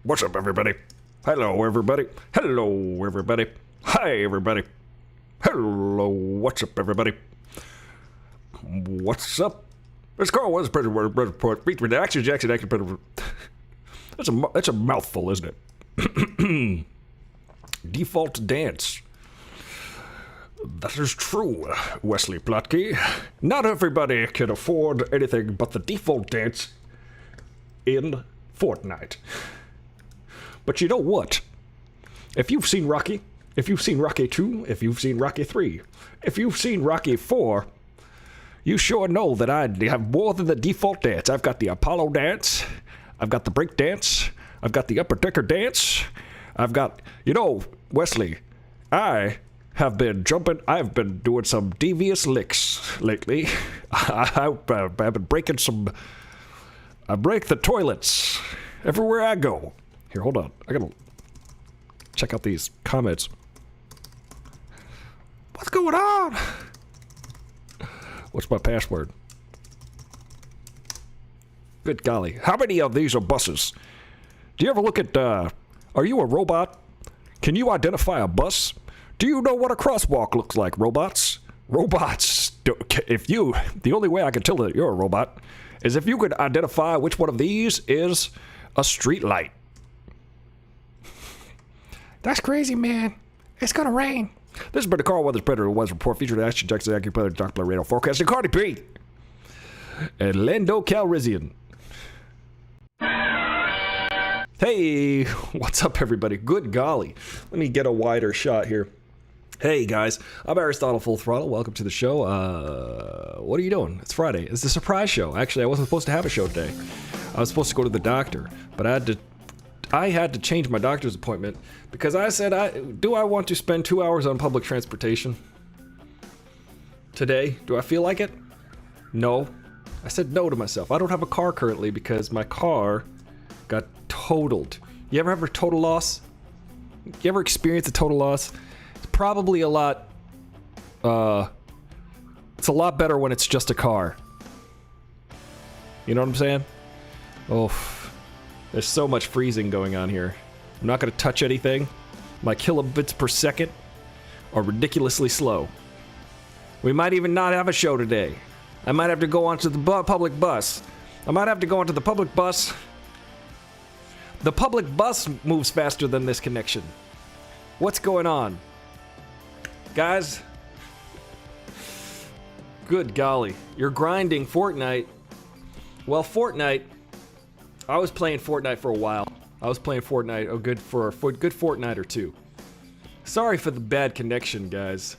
What's up, everybody? Hello, everybody. Hello, everybody. Hi, everybody. Hello, what's up, everybody? What's up? It's Carl. What's Predator Report? Featuring Action Jackson. Action Predator. That's a mouthful, isn't it? Default dance. That is true, Wesley Plotke. Not everybody can afford anything but the default dance in Fortnite. But you know what? If you've seen Rocky, if you've seen Rocky 2, if you've seen Rocky 3, if you've seen Rocky 4, you sure know that I have more than the default dance. I've got the Apollo dance, I've got the break dance, I've got the upper decker dance, I've got, you know, Wesley, I have been jumping, I've been doing some devious licks lately. I've been breaking I break the toilets everywhere I go. Here, hold on. I gotta check out these comments. What's going on? What's my password? Good golly. How many of these are buses? Do you ever look at, are you a robot? Can you identify a bus? Do you know what a crosswalk looks like, robots? Robots, the only way I can tell that you're a robot is if you could identify which one of these is a street light. That's crazy, man. It's gonna rain. This has been the Carl Weathers Predator Weather Report featuring Action Jackson, Accurate Predator, Dr. Radio Forecasting, Cardi B, and Lando Calrissian. Hey, what's up, everybody? Good golly. Let me get a wider shot here. Hey, guys. I'm Aristotle Full Throttle. Welcome to the show. What are you doing? It's Friday. It's the surprise show. Actually, I wasn't supposed to have a show today. I was supposed to go to the doctor, but I had to change my doctor's appointment because I said, do I want to spend 2 hours on public transportation today? Do I feel like it? No. I said no to myself. I don't have a car currently because my car got totaled. You ever have a total loss? You ever experience a total loss? It's probably a lot, it's a lot better when it's just a car. You know what I'm saying? Oh. There's so much freezing going on here. I'm not going to touch anything. My kilobits per second are ridiculously slow. We might even not have a show today. I might have to go onto the public bus. I might have to go onto the public bus. The public bus moves faster than this connection. What's going on? Guys? Good golly. You're grinding Fortnite. Well, Fortnite... I was playing Fortnite for a while. I was playing Fortnite a good fortnight or two. Sorry for the bad connection, guys.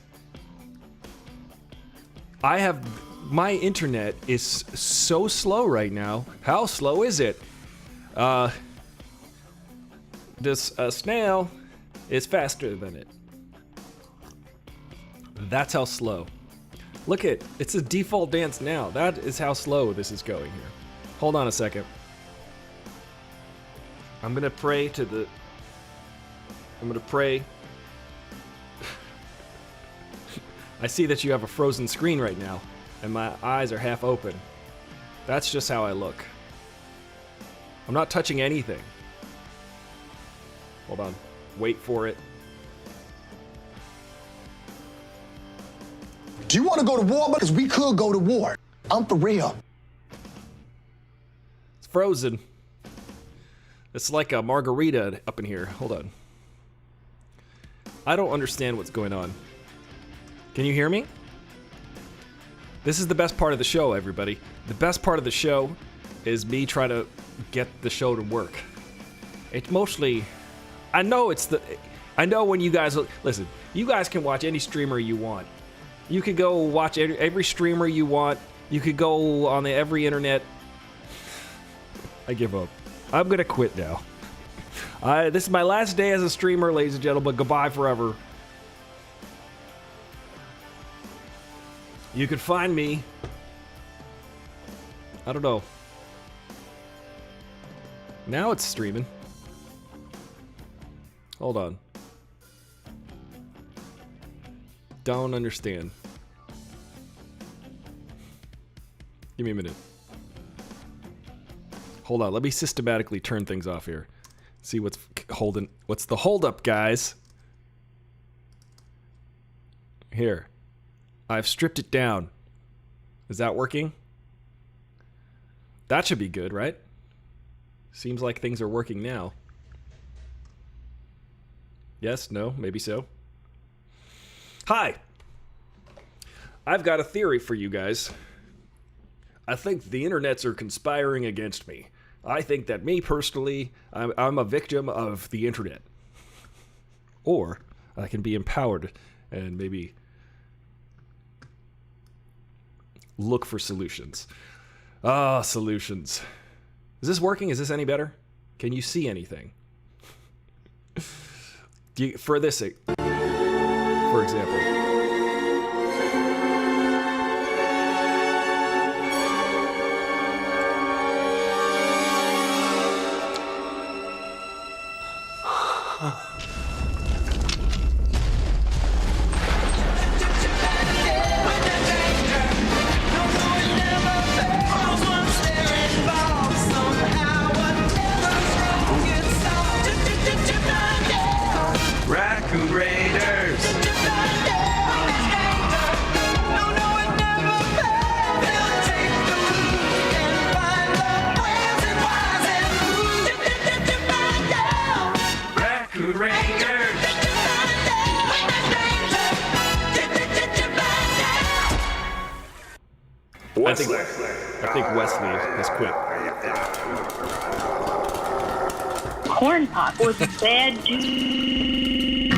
My internet is so slow right now. How slow is it? This snail is faster than it. That's how slow. Look at, it's a default dance now. That is how slow this is going here. Hold on a second. I'm gonna pray. I see that you have a frozen screen right now, and my eyes are half open. That's just how I look. I'm not touching anything. Hold on. Wait for it. Do you want to go to war? Because we could go to war. I'm for real. It's frozen. It's like a margarita up in here. Hold on. I don't understand what's going on. Can you hear me? This is the best part of the show, everybody. The best part of the show is me trying to get the show to work. It's mostly... I know when you guys... Listen, you guys can watch any streamer you want. You could go watch every streamer you want. You could go on every internet. I give up. I'm gonna quit now. This is my last day as a streamer, ladies and gentlemen. Goodbye forever. You can find me. I don't know. Now it's streaming. Hold on. Don't understand. Give me a minute. Hold on, let me systematically turn things off here. See what's the holdup, guys. Here. I've stripped it down. Is that working? That should be good, right? Seems like things are working now. Yes, no, maybe so. Hi! I've got a theory for you guys. I think the internets are conspiring against me. I think that me personally, I'm a victim of the internet. Or I can be empowered and maybe look for solutions. Ah, solutions. Is this working? Is this any better? Can you see anything? For this, for example. I think Wesley has quit. Corn Pop was a bad dude.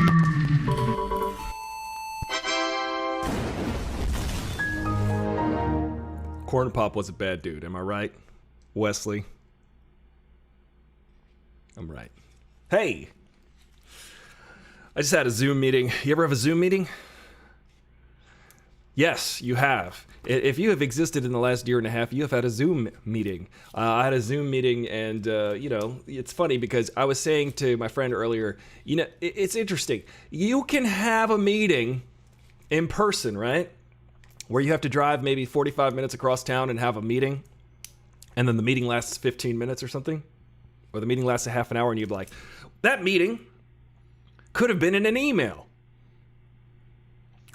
Corn Pop was a bad dude. Am I right, Wesley? I'm right. Hey! I just had a Zoom meeting. You ever have a Zoom meeting? Yes, you have. If you have existed in the last year and a half, you have had a Zoom meeting. I had a Zoom meeting, and, you know, it's funny because I was saying to my friend earlier, you know, it's interesting. You can have a meeting in person, right? Where you have to drive maybe 45 minutes across town and have a meeting, and then the meeting lasts 15 minutes or something, or the meeting lasts a half an hour, and you'd be like, that meeting could have been in an email.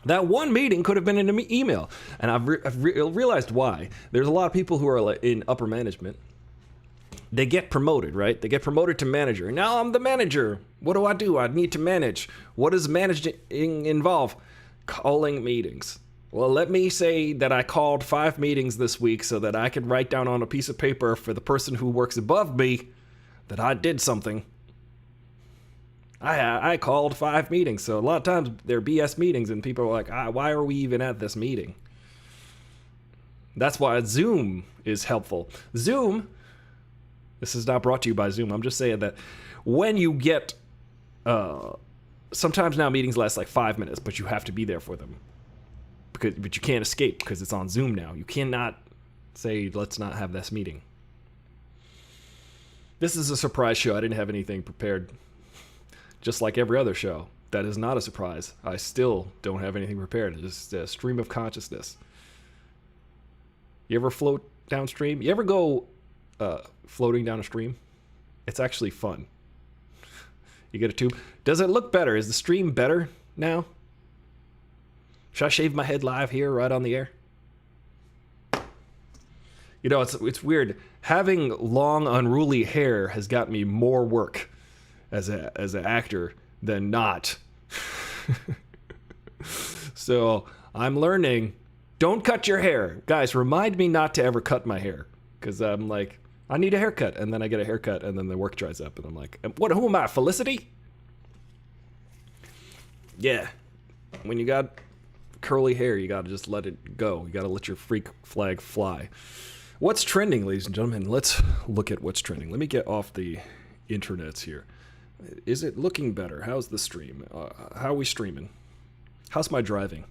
That one meeting could have been in an email. And I've realized why. There's a lot of people who are in upper management. They get promoted, right? They get promoted to manager. And now I'm the manager. What do? I need to manage. What does managing involve? Calling meetings. Well, let me say that I called 5 meetings this week so that I could write down on a piece of paper for the person who works above me that I did something. I called 5 meetings, so a lot of times they're BS meetings, and people are like, why are we even at this meeting? That's why Zoom is helpful. Zoom, this is not brought to you by Zoom, I'm just saying that when you get, sometimes now meetings last like 5 minutes, but you have to be there for them. But you can't escape because it's on Zoom now. You cannot say, let's not have this meeting. This is a surprise show. I didn't have anything prepared. Just like every other show, that is not a surprise. I still don't have anything prepared. It's just a stream of consciousness. You ever float downstream? You ever go floating down a stream? It's actually fun. You get a tube. Does it look better? Is the stream better now? Should I shave my head live here, right on the air? You know, it's weird. Having long, unruly hair has got me more work as an actor than not. So I'm learning, don't cut your hair. Guys, remind me not to ever cut my hair. Because I'm like, I need a haircut. And then I get a haircut and then the work dries up. And I'm like, who am I, Felicity? Yeah. When you got curly hair, you got to just let it go. You got to let your freak flag fly. What's trending, ladies and gentlemen? Let's look at what's trending. Let me get off the internets here. Is it looking better? How's the stream? How are we streaming? How's my driving?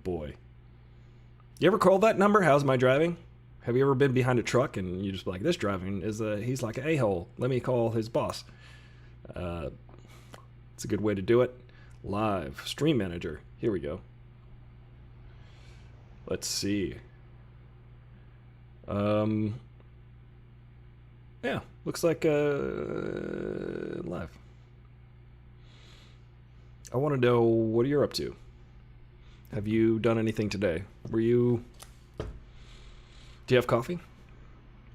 Boy. You ever call that number? How's my driving? Have you ever been behind a truck and you just be like, this driving is he's like an a-hole. Let me call his boss. It's a good way to do it. Live. Stream manager. Here we go. Let's see. Yeah. Looks like live. I want to know what you're up to. Have you done anything today? Do you have coffee?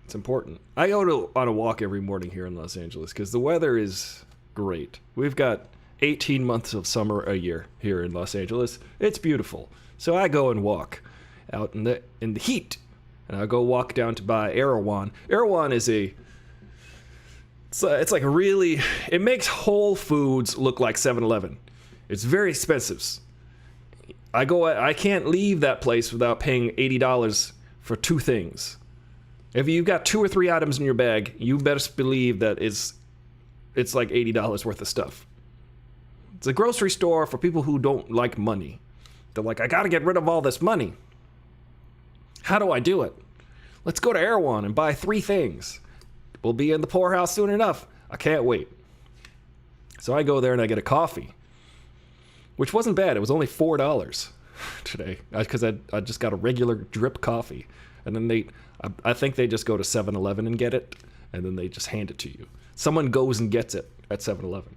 It's important. I go on a walk every morning here in Los Angeles because the weather is great. We've got 18 months of summer a year here in Los Angeles. It's beautiful. So I go and walk out in the heat. And I go walk down to buy Erewhon. Erewhon is it's like a really, it makes Whole Foods look like 7-Eleven. It's very expensive. I can't leave that place without paying $80 for 2 things. If you've got 2 or 3 items in your bag, you best believe that it's like $80 worth of stuff. It's a grocery store for people who don't like money. They're like, I gotta get rid of all this money. How do I do it? Let's go to Erewhon and buy 3 things. We'll be in the poorhouse soon enough. I can't wait. So I go there and I get a coffee, which wasn't bad. It was only $4 today because I just got a regular drip coffee. And then I think they just go to 7-Eleven and get it, and then they just hand it to you. Someone goes and gets it at 7-Eleven.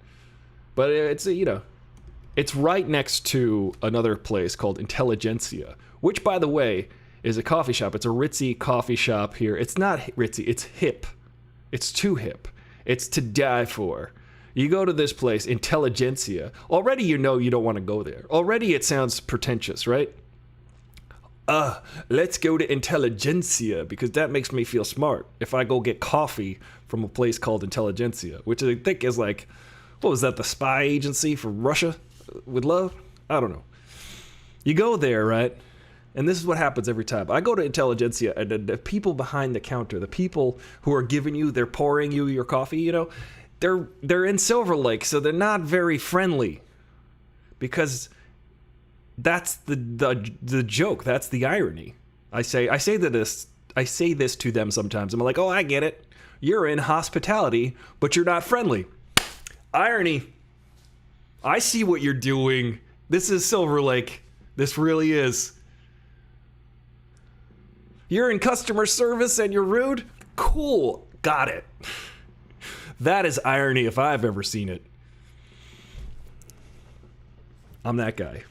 But it's, it's right next to another place called Intelligentsia, which, by the way, is a coffee shop. It's a ritzy coffee shop here. It's not ritzy, it's hip. It's too hip. It's to die for. You go to this place, Intelligentsia. Already you know you don't want to go there. Already it sounds pretentious, right? Let's go to Intelligentsia because that makes me feel smart. If I go get coffee from a place called Intelligentsia, which I think is like, what was that, the spy agency for Russia with love? I don't know. You go there, right? And this is what happens every time. I go to Intelligentsia, and the people behind the counter, the people who are giving you, they're pouring you your coffee, they're in Silver Lake, so they're not very friendly. Because that's the joke. That's the irony. I say this to them sometimes. I'm like, oh, I get it. You're in hospitality, but you're not friendly. Irony. I see what you're doing. This is Silver Lake. This really is. You're in customer service and you're rude? Cool. Got it. That is irony if I've ever seen it. I'm that guy.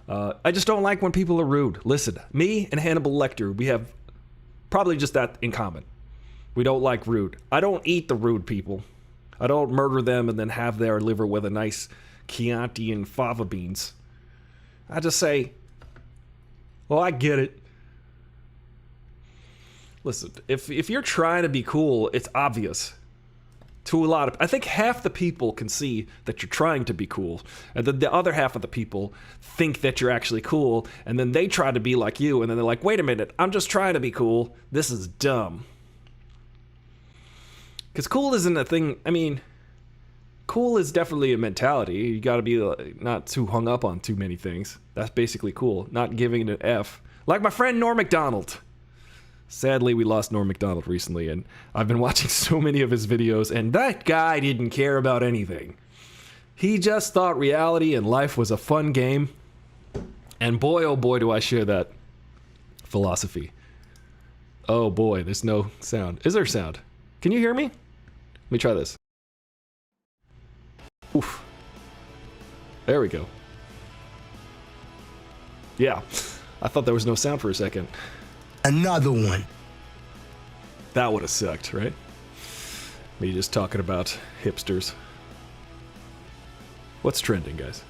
I just don't like when people are rude. Listen, me and Hannibal Lecter, we have probably just that in common. We don't like rude. I don't eat the rude people. I don't murder them and then have their liver with a nice Chianti and fava beans. I just say, well, I get it. Listen, if you're trying to be cool, it's obvious. To a lot of, I think half the people can see that you're trying to be cool, and then the other half of the people think that you're actually cool, and then they try to be like you, and then they're like, wait a minute, I'm just trying to be cool. This is dumb. Because cool isn't a thing. I mean, cool is definitely a mentality. You got to be not too hung up on too many things. That's basically cool. Not giving it an F. Like my friend Norm Macdonald. Sadly, we lost Norm Macdonald recently, and I've been watching so many of his videos, and that guy didn't care about anything. He just thought reality and life was a fun game, and boy, oh boy, do I share that philosophy. Oh boy, there's no sound. Is there sound? Can you hear me? Let me try this. Oof. There we go. Yeah, I thought there was no sound for a second. Another one. That would have sucked, right? Me just talking about hipsters. What's trending, guys?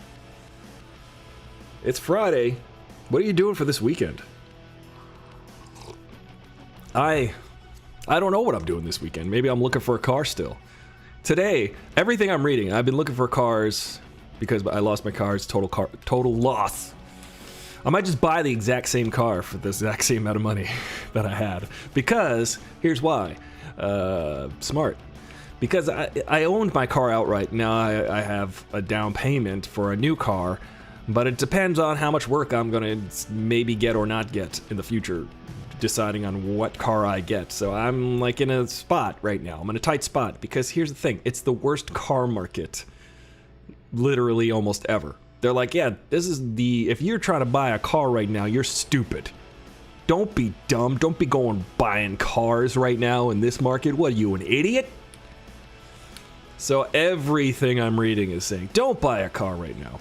It's Friday. What are you doing for this weekend? I don't know what I'm doing this weekend. Maybe I'm looking for a car still. Today, everything I'm reading, I've been looking for cars because I lost my car's total loss. I might just buy the exact same car for the exact same amount of money that I had. Because, here's why. Smart. Because I owned my car outright. Now I have a down payment for a new car. But it depends on how much work I'm going to maybe get or not get in the future. Deciding on what car I get. So I'm like in a spot right now. I'm in a tight spot. Because here's the thing. It's the worst car market. Literally almost ever. They're like, yeah, this is if you're trying to buy a car right now, you're stupid. Don't be dumb. Don't be going buying cars right now in this market. What are you, an idiot? So everything I'm reading is saying, don't buy a car right now.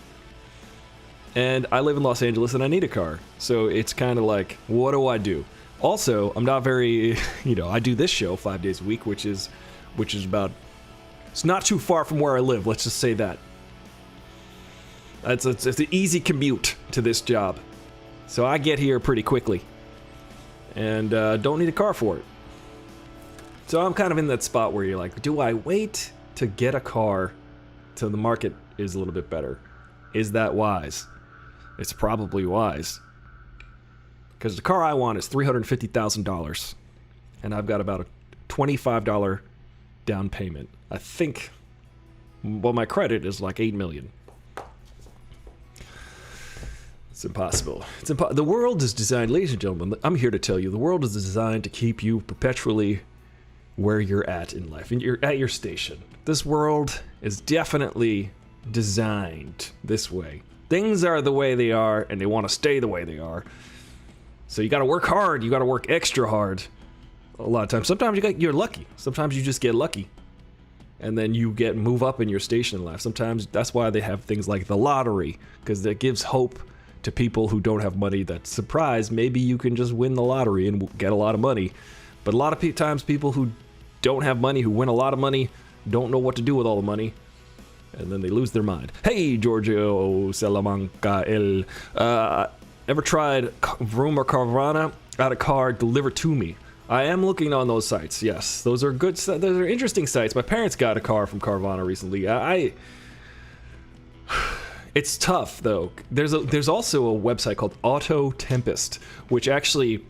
And I live in Los Angeles and I need a car. So it's kind of like, what do I do? Also, I'm not very, I do this show 5 days a week, which is about, it's not too far from where I live. Let's just say that. It's an easy commute to this job. So I get here pretty quickly. And don't need a car for it. So I'm kind of in that spot where you're like, do I wait to get a car till the market is a little bit better? Is that wise? It's probably wise. Because the car I want is $350,000. And I've got about a $25 down payment. I think, well, my credit is like $8 million. It's impossible. The world is designed, ladies and gentlemen, I'm here to tell you, the world is designed to keep you perpetually where you're at in life, and you're at your station. This world is definitely designed this way. Things are the way they are, and they want to stay the way they are. So you got to work hard. You got to work extra hard. A lot of times. Sometimes you're lucky. Sometimes you just get lucky, and then you move up in your station in life. Sometimes that's why they have things like the lottery, because that gives hope to people who don't have money. That's surprised. Maybe you can just win the lottery and get a lot of money. But a lot of times people who don't have money, who win a lot of money, don't know what to do with all the money. And then they lose their mind. Hey, Giorgio Salamanca ever tried Vroom or Carvana? Got a car delivered to me. I am looking on those sites, yes. Those are good, those are interesting sites. My parents got a car from Carvana recently. It's tough, though. There's also a website called Auto Tempest, which actually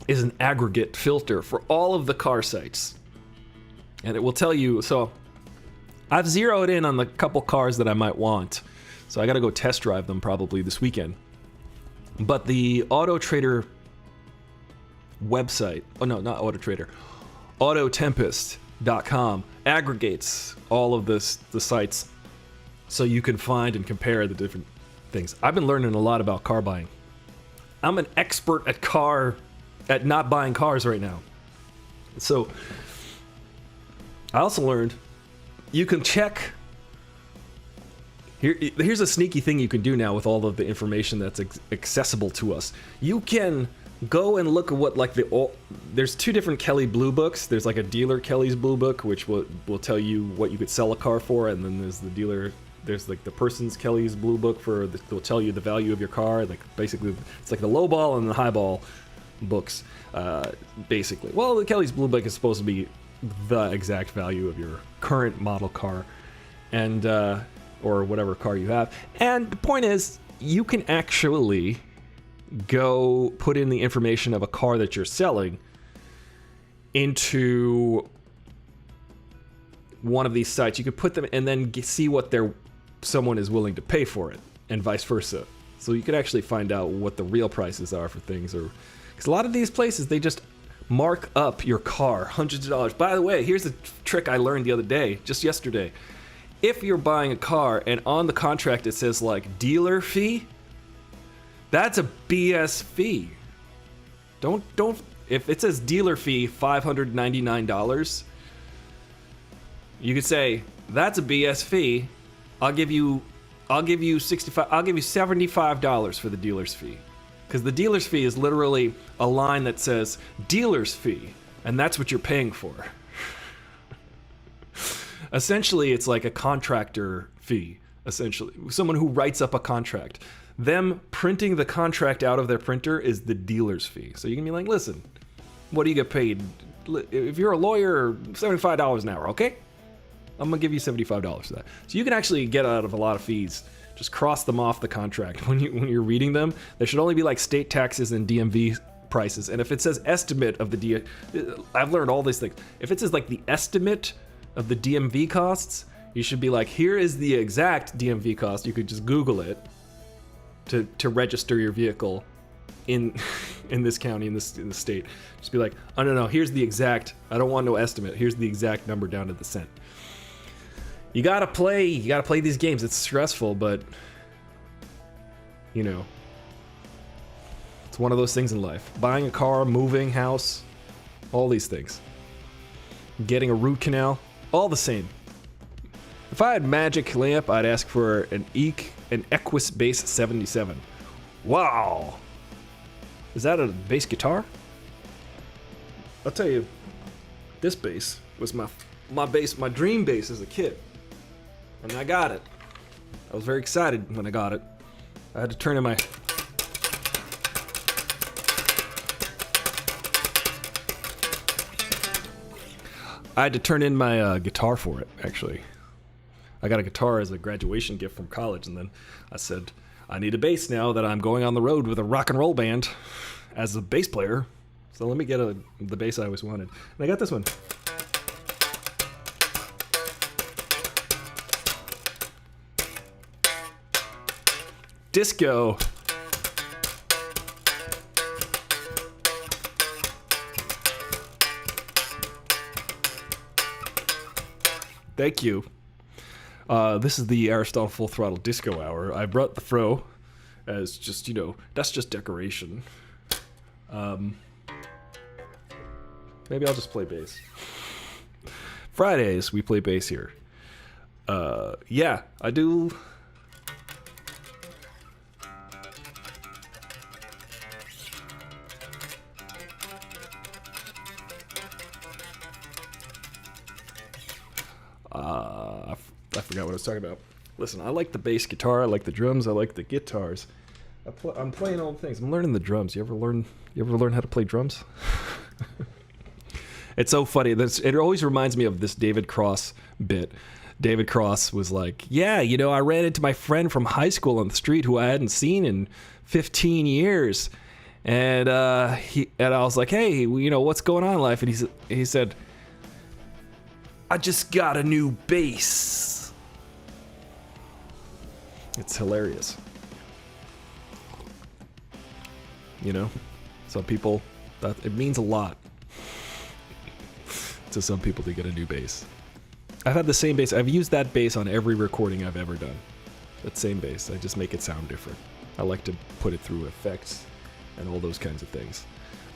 is an aggregate filter for all of the car sites. And it will tell you, so I've zeroed in on the couple cars that I might want. So I gotta go test drive them probably this weekend. But the Auto Trader website, oh no, not Auto Trader, Autotempest.com aggregates all of the sites so you can find and compare the different things. I've been learning a lot about car buying. I'm an expert at not buying cars right now. So I also learned you can check. Here's a sneaky thing you can do now with all of the information that's accessible to us. You can go and look at what there's two different Kelley Blue Books. There's like a dealer Kelley's Blue Book, which will tell you what you could sell a car for, and then there's the dealer. There's like the person's Kelley's Blue Book they'll tell you the value of your car. Like basically, it's like the low ball and the high ball books, basically. Well, the Kelley's Blue Book is supposed to be the exact value of your current model car, and or whatever car you have. And the point is, you can actually go put in the information of a car that you're selling into one of these sites. You could put them and then see what someone is willing to pay for it, and vice versa. So you could actually find out what the real prices are for things, because a lot of these places, they just mark up your car hundreds of dollars. By the way, here's a trick I learned the other day, just yesterday. If you're buying a car and on the contract it says like dealer fee, that's a BS fee. Don't if it says dealer fee $599, you could say that's a BS fee. I'll give you $75 for the dealer's fee. Because the dealer's fee is literally a line that says dealer's fee, and that's what you're paying for. Essentially, it's like a contractor fee, essentially. Someone who writes up a contract. Them printing the contract out of their printer is the dealer's fee. So you can be like, listen, what do you get paid? If you're a lawyer, $75 an hour, okay? I'm going to give you $75 for that. So you can actually get out of a lot of fees. Just cross them off the contract. When you're reading them, there should only be like state taxes and DMV prices. And if it says estimate of the I've learned all these things. If it says like the estimate of the DMV costs, you should be like, here is the exact DMV cost. You could just Google it to register your vehicle in this county, in the state. Just be like, oh no, here's the exact, I don't want no estimate. Here's the exact number down to the cent. You gotta play these games. It's stressful, but it's It's one of those things in life. Buying a car, moving, house, all these things. Getting a root canal, all the same. If I had magic lamp, I'd ask for an Equus Bass 77. Wow! Is that a bass guitar? I'll tell you, this bass was my bass, my dream bass as a kid. And I got it. I was very excited when I got it. I had to turn in my... I had to turn in my guitar for it, actually. I got a guitar as a graduation gift from college, and then I said, I need a bass now that I'm going on the road with a rock and roll band as a bass player. So let me get the bass I always wanted. And I got this one. Disco. Thank you. This is the Aristotle Full Throttle Disco Hour. I brought the fro as just, that's just decoration. Maybe I'll just play bass. Fridays, we play bass here. Yeah, I do... I forgot what I was talking about. Listen, I like the bass guitar, I like the drums, I like the guitars. I'm playing all the things. I'm learning the drums. You ever learn how to play drums? It's so funny. It always reminds me of this David Cross bit. David Cross was like, yeah, I ran into my friend from high school on the street who I hadn't seen in 15 years. And I was like, hey, what's going on in life? And he said, I just got a new bass. It's hilarious. Some people, it means a lot to some people to get a new bass. I've had the same bass. I've used that bass on every recording I've ever done. That same bass. I just make it sound different. I like to put it through effects and all those kinds of things.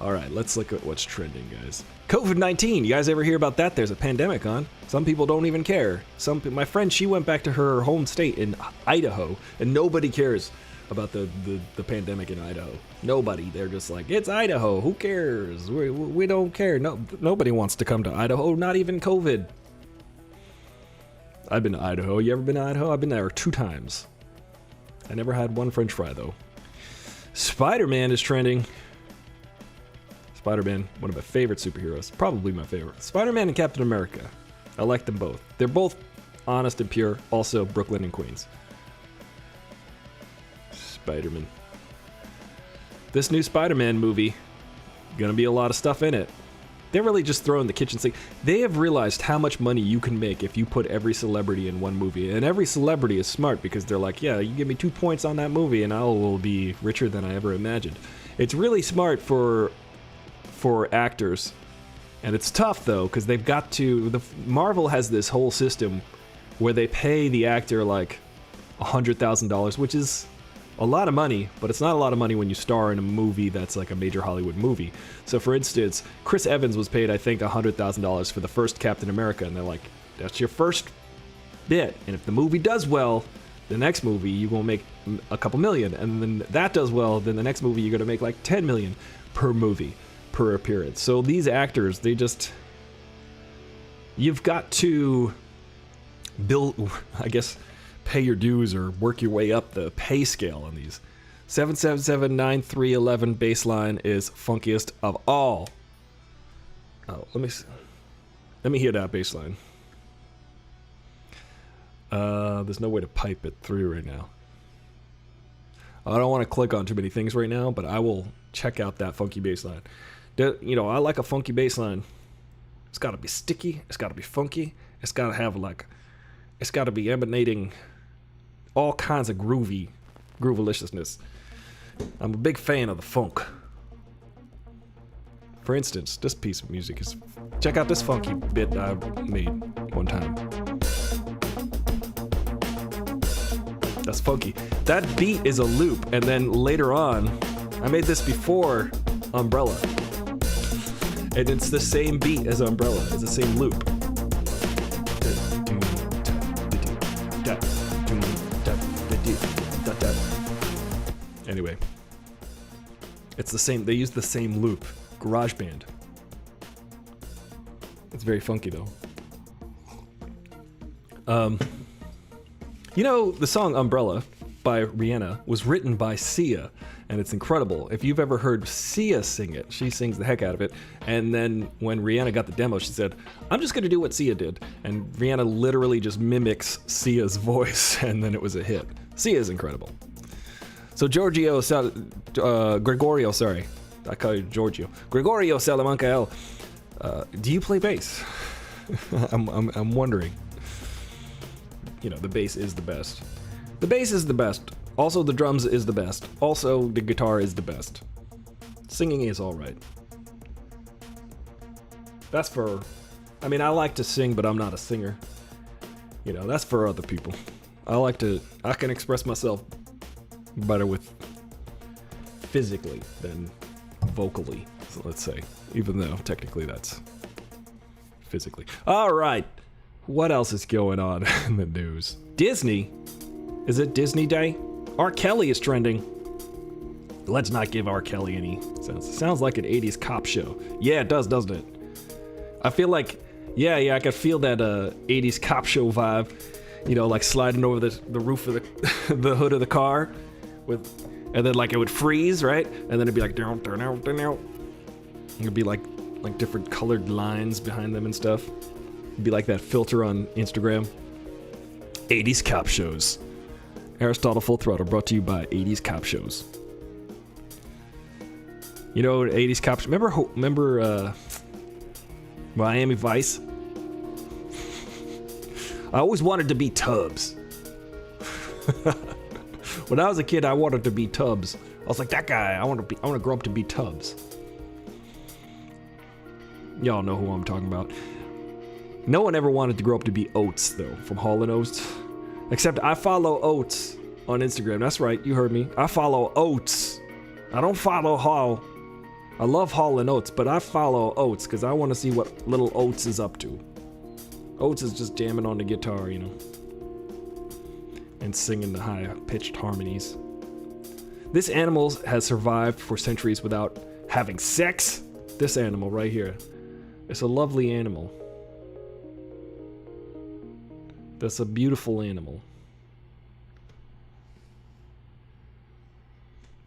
All right, let's look at what's trending, guys. COVID-19. You guys ever hear about that? There's a pandemic on. Some people don't even care. My friend, she went back to her home state in Idaho, and nobody cares about the pandemic in Idaho. Nobody. They're just like, it's Idaho. Who cares? We don't care. No, nobody wants to come to Idaho. Not even COVID. I've been to Idaho. You ever been to Idaho? I've been there 2 times. I never had one French fry, though. Spider-Man is trending. Spider-Man, one of my favorite superheroes. Probably my favorite. Spider-Man and Captain America. I like them both. They're both honest and pure. Also, Brooklyn and Queens. Spider-Man. This new Spider-Man movie, gonna be a lot of stuff in it. They're really just throwing the kitchen sink. They have realized how much money you can make if you put every celebrity in one movie. And every celebrity is smart because they're like, yeah, you give me 2 points on that movie and I will be richer than I ever imagined. It's really smart for actors. And it's tough though, because they've got to... Marvel has this whole system where they pay the actor like $100,000, which is a lot of money, but it's not a lot of money when you star in a movie that's like a major Hollywood movie. So for instance, Chris Evans was paid, I think, $100,000 for the first Captain America, and they're like, that's your first bit, and if the movie does well, the next movie you're gonna make a couple million, and then that does well, then the next movie you're gonna make like 10 million per movie, per appearance. So these actors, they just... You've got to build, I guess... pay your dues or work your way up the pay scale on these. 7779311 baseline is funkiest of all. Oh, let me hear that baseline. There's no way to pipe it through right now. I don't want to click on too many things right now, but I will check out that funky baseline. I like a funky baseline. It's got to be sticky. It's got to be funky. It's got to have it's got to be emanating all kinds of groovaliciousness. I'm a big fan of the funk. For instance, this piece of music is... Check out this funky bit I made one time. That's funky. That beat is a loop, and then later on, I made this before Umbrella. And it's the same beat as Umbrella. It's the same loop. Anyway. It's the same. They use the same loop. GarageBand. It's very funky though. You know, the song Umbrella by Rihanna was written by Sia, and it's incredible. If you've ever heard Sia sing it, she sings the heck out of it. And then when Rihanna got the demo, she said, I'm just gonna do what Sia did. And Rihanna literally just mimics Sia's voice, and then it was a hit. Sia is incredible. So Gregorio, sorry. I call you Giorgio. Gregorio Salamanca, do you play bass? I'm wondering. You know, the bass is the best. The bass is the best. Also, the drums is the best. Also, the guitar is the best. Singing is alright. That's for... I mean, I like to sing, but I'm not a singer. You know, that's for other people. I can express myself better with physically than vocally, so let's say. Even though, technically, that's physically. Alright. What else is going on in the news? Disney? Is it Disney Day? R. Kelly is trending. Let's not give R. Kelly any sense. It sounds like an 80s cop show. Yeah, it does, doesn't it? I feel like, yeah, I could feel that 80s cop show vibe. You know, like sliding over the roof of the hood of the car, and then like it would freeze, right? And then it'd be like down. It'd be like different colored lines behind them and stuff. It'd be like that filter on Instagram. 80s cop shows. Aristotle Full Throttle brought to you by 80s cop shows. You know, 80s cops. Remember Miami Vice? I always wanted to be Tubbs. When I was a kid, I wanted to be Tubbs. I was like, that guy. I want to grow up to be Tubbs. Y'all know who I'm talking about. No one ever wanted to grow up to be Oates, though, from Hall & Oates. Except I follow Oates on Instagram. That's right, you heard me. I follow Oates. I don't follow Hall. I love Hall & Oates, but I follow Oates because I want to see what little Oates is up to. Oates is just jamming on the guitar, you know, and singing the high-pitched harmonies. This animal has survived for centuries without having sex. This animal right here. It's a lovely animal. That's a beautiful animal.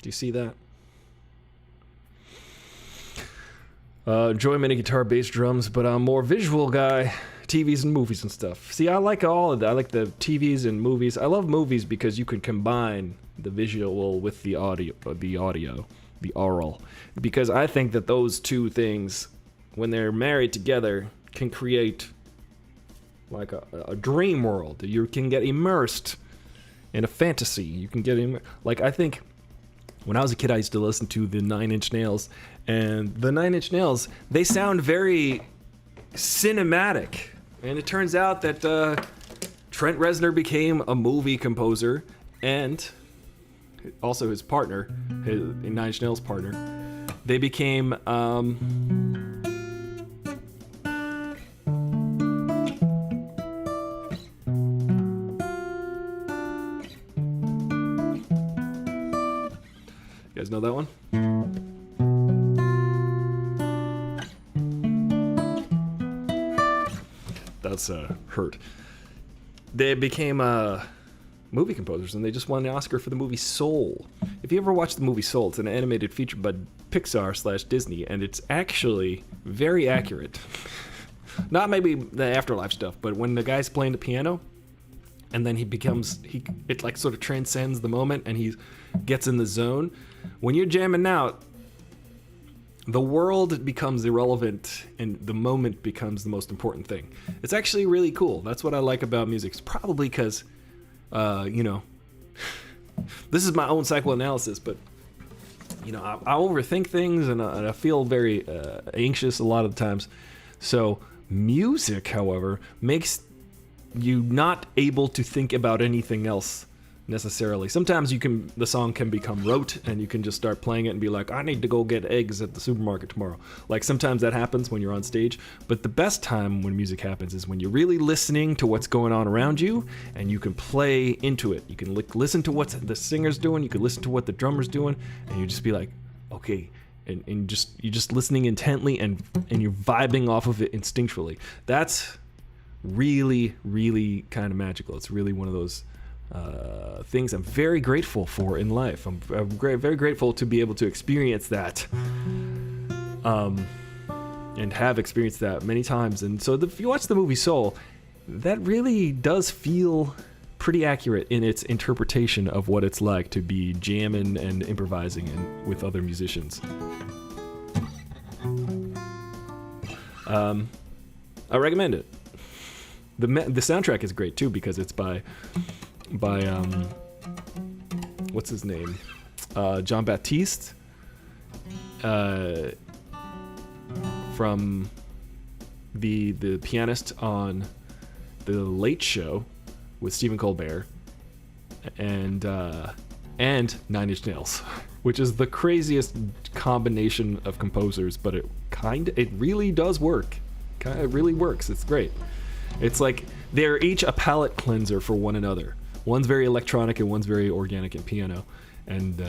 Do you see that? Enjoy many guitar, bass, drums, but I'm more visual guy. TVs and movies and stuff. See, I like all of that. I like the TVs and movies. I love movies because you can combine the visual with the audio, the oral. Because I think that those two things, when they're married together, can create like a dream world. You can get immersed in a fantasy. You can get like, I think when I was a kid, I used to listen to the Nine Inch Nails, and the Nine Inch Nails, they sound very cinematic. And it turns out that Trent Reznor became a movie composer, and also his partner, his Nine Inch Nails partner, they became you guys know that one? That's hurt. They became movie composers, and they just won the Oscar for the movie Soul. If you ever watch the movie Soul, it's an animated feature by Pixar/Disney, and it's actually very accurate. Not maybe the afterlife stuff, but when the guy's playing the piano, and then it like sort of transcends the moment, and he gets in the zone. When you're jamming out, the world becomes irrelevant and the moment becomes the most important thing. It's actually really cool. That's what I like about music. It's probably because, you know, this is my own psychoanalysis, but, you know, I overthink things and I feel very anxious a lot of the times. So music, however, makes you not able to think about anything else necessarily. Sometimes the song can become rote, and you can just start playing it and be like, I need to go get eggs at the supermarket tomorrow. Like, sometimes that happens when you're on stage, but the best time when music happens is when you're really listening to what's going on around you, and you can play into it. You can listen to what the singer's doing, you can listen to what the drummer's doing, and you just be like, okay, and you're just listening intently, and you're vibing off of it instinctually. That's really, really kind of magical. It's really one of those things I'm very grateful for in life. I'm very grateful to be able to experience that, and have experienced that many times. And so if you watch the movie Soul, that really does feel pretty accurate in its interpretation of what it's like to be jamming and improvising with other musicians. I recommend it. The soundtrack is great too, because it's by what's his name, John Baptiste, from the pianist on The Late Show with Stephen Colbert, and 9 Inch Nails, which is the craziest combination of composers, but it really does work. It really works. It's great. It's like they're each a palate cleanser for one another. One's very electronic and one's very organic and piano. And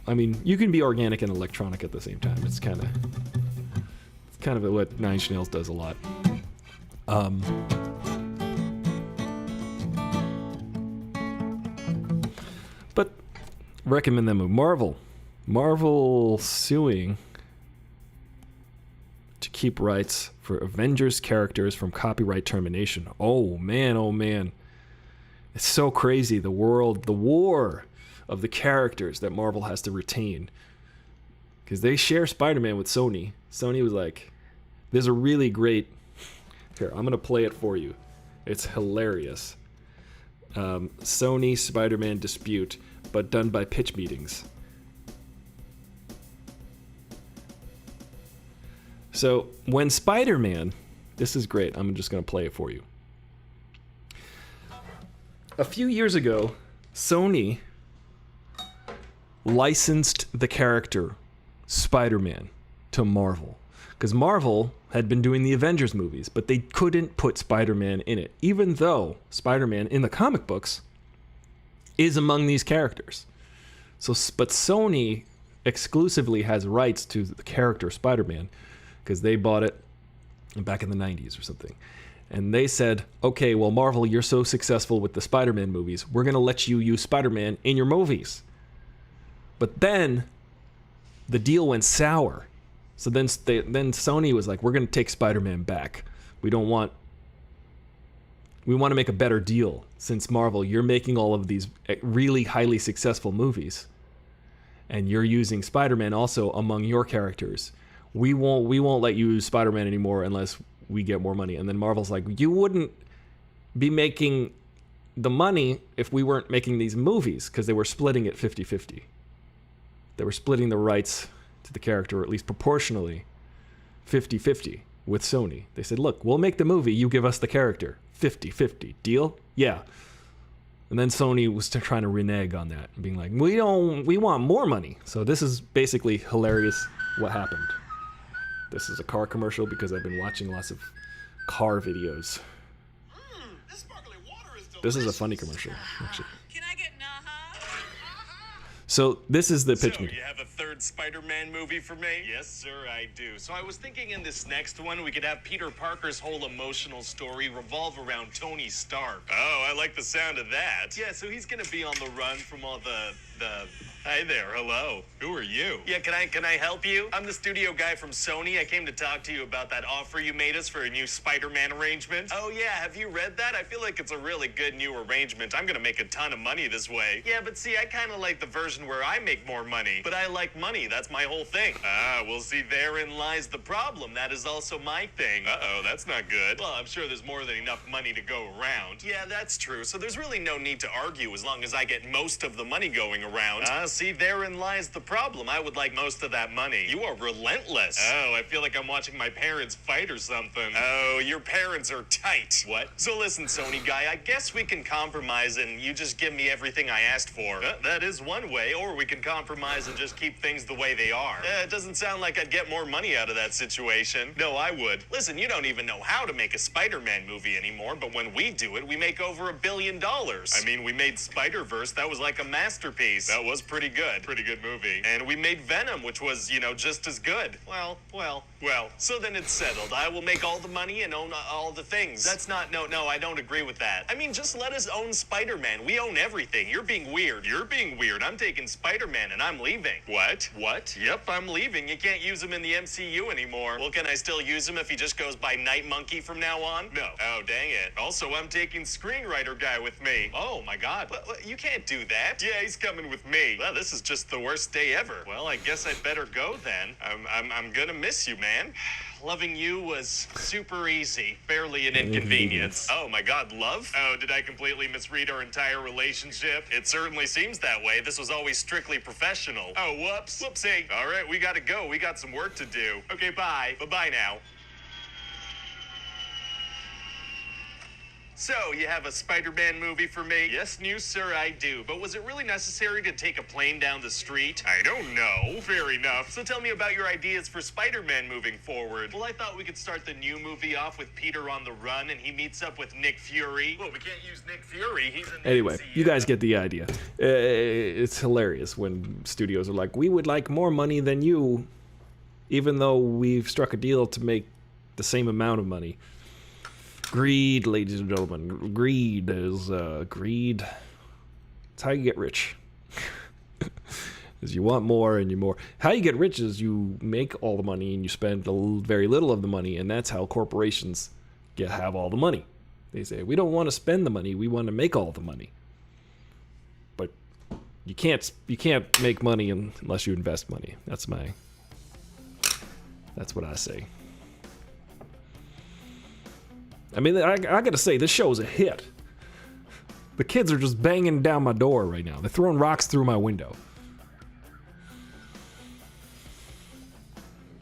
I mean, you can be organic and electronic at the same time. It's kind of what 9 Inch Nails does a lot. But recommend them. Marvel suing to keep rights for Avengers characters from copyright termination. Oh man. It's so crazy. The war of the characters that Marvel has to retain. Because they share Spider-Man with Sony. Sony was like, there's a really great... Here, I'm going to play it for you. It's hilarious. Sony Spider-Man dispute, but done by pitch meetings. So, when Spider-Man... This is great. I'm just going to play it for you. A few years ago, Sony licensed the character Spider-Man to Marvel. Because Marvel had been doing the Avengers movies, but they couldn't put Spider-Man in it, even though Spider-Man in the comic books is among these characters. But Sony exclusively has rights to the character Spider-Man, because they bought it back in the 90s or something. And they said, okay, well, Marvel, you're so successful with the Spider-Man movies, we're going to let you use Spider-Man in your movies. But then the deal went sour. So then Sony was like, we're going to take Spider-Man back. We want to make a better deal, since Marvel, you're making all of these really highly successful movies, and you're using Spider-Man also among your characters. We won't let you use Spider-Man anymore unless we get more money. And then Marvel's like, you wouldn't be making the money if we weren't making these movies, because they were splitting it 50-50. They were splitting the rights to the character, or at least proportionally 50-50 with Sony. They said, look, we'll make the movie, you give us the character. 50-50. Deal? Yeah. And then Sony was trying to renege on that and being like, we want more money. So this is basically hilarious what happened. This is a car commercial because I've been watching lots of car videos. This sparkling water is delicious. This is a funny commercial, actually. Can I get Naha? So this is the pitch So, meeting. you have a third Spider-Man movie for me? Yes, sir, I do. So I was thinking in this next one, we could have Peter Parker's whole emotional story revolve around Tony Stark. Oh, I like the sound of that. Yeah, so he's gonna be on the run from all the... Hi there, hello. Who are you? Yeah, can I help you? I'm the studio guy from Sony. I came to talk to you about that offer you made us for a new Spider-Man arrangement. Oh yeah, have you read that? I feel like it's a really good new arrangement. I'm gonna make a ton of money this way. Yeah, but see, I kind of like the version where I make more money. But I like money, that's my whole thing. Ah, well see, therein lies the problem. That is also my thing. Uh-oh, that's not good. Well, I'm sure there's more than enough money to go around. Yeah, that's true. So there's really no need to argue as long as I get most of the money going around. Ah, see, therein lies the problem. I would like most of that money. You are relentless. Oh, I feel like I'm watching my parents fight or something. Oh, your parents are tight. What? So listen, Sony guy, I guess we can compromise and you just give me everything I asked for. That is one way, or we can compromise and just keep things the way they are. It doesn't sound like I'd get more money out of that situation. No, I would. Listen, you don't even know how to make a Spider-Man movie anymore, but when we do it, we make over $1 billion. I mean, we made Spider-Verse. That was like a masterpiece. That was pretty good. Pretty good movie. And we made Venom, which was, you know, just as good. Well. So then it's settled. I will make all the money and own all the things. That's not, no, I don't agree with that. I mean, just let us own Spider-Man. We own everything. You're being weird. You're being weird. I'm taking Spider-Man and I'm leaving. What? Yep, I'm leaving. You can't use him in the MCU anymore. Well, can I still use him if he just goes by Night Monkey from now on? No. Oh, dang it. Also, I'm taking screenwriter guy with me. Oh, my God. What, you can't do that. Yeah, he's coming with me. Well, this is just the worst day ever. Well, I guess I'd better go then. I'm gonna miss you, man. Loving you was super easy, barely an inconvenience. Oh my God, love? Oh, did I completely misread our entire relationship? It certainly seems that way. This was always strictly professional. Oh, whoops. Whoopsie. All right, we gotta go. We got some work to do. Okay, bye. Bye-bye now. So, you have a Spider-Man movie for me? Yes, new sir, I do. But was it really necessary to take a plane down the street? I don't know. Fair enough. So tell me about your ideas for Spider-Man moving forward. Well, I thought we could start the new movie off with Peter on the run and he meets up with Nick Fury. Well, we can't use Nick Fury. He's an Anyway, you guys get the idea. It's hilarious when studios are like, we would like more money than you, even though we've struck a deal to make the same amount of money. Greed, ladies and gentlemen. Greed is greed. It's how you get rich. Is you want more and you more. How you get rich is you make all the money and you spend very little of the money, and that's how corporations have all the money. They say, we don't want to spend the money, we want to make all the money. But you can't make money unless you invest money. That's what I say. I mean, I gotta say, this show is a hit. The kids are just banging down my door right now. They're throwing rocks through my window.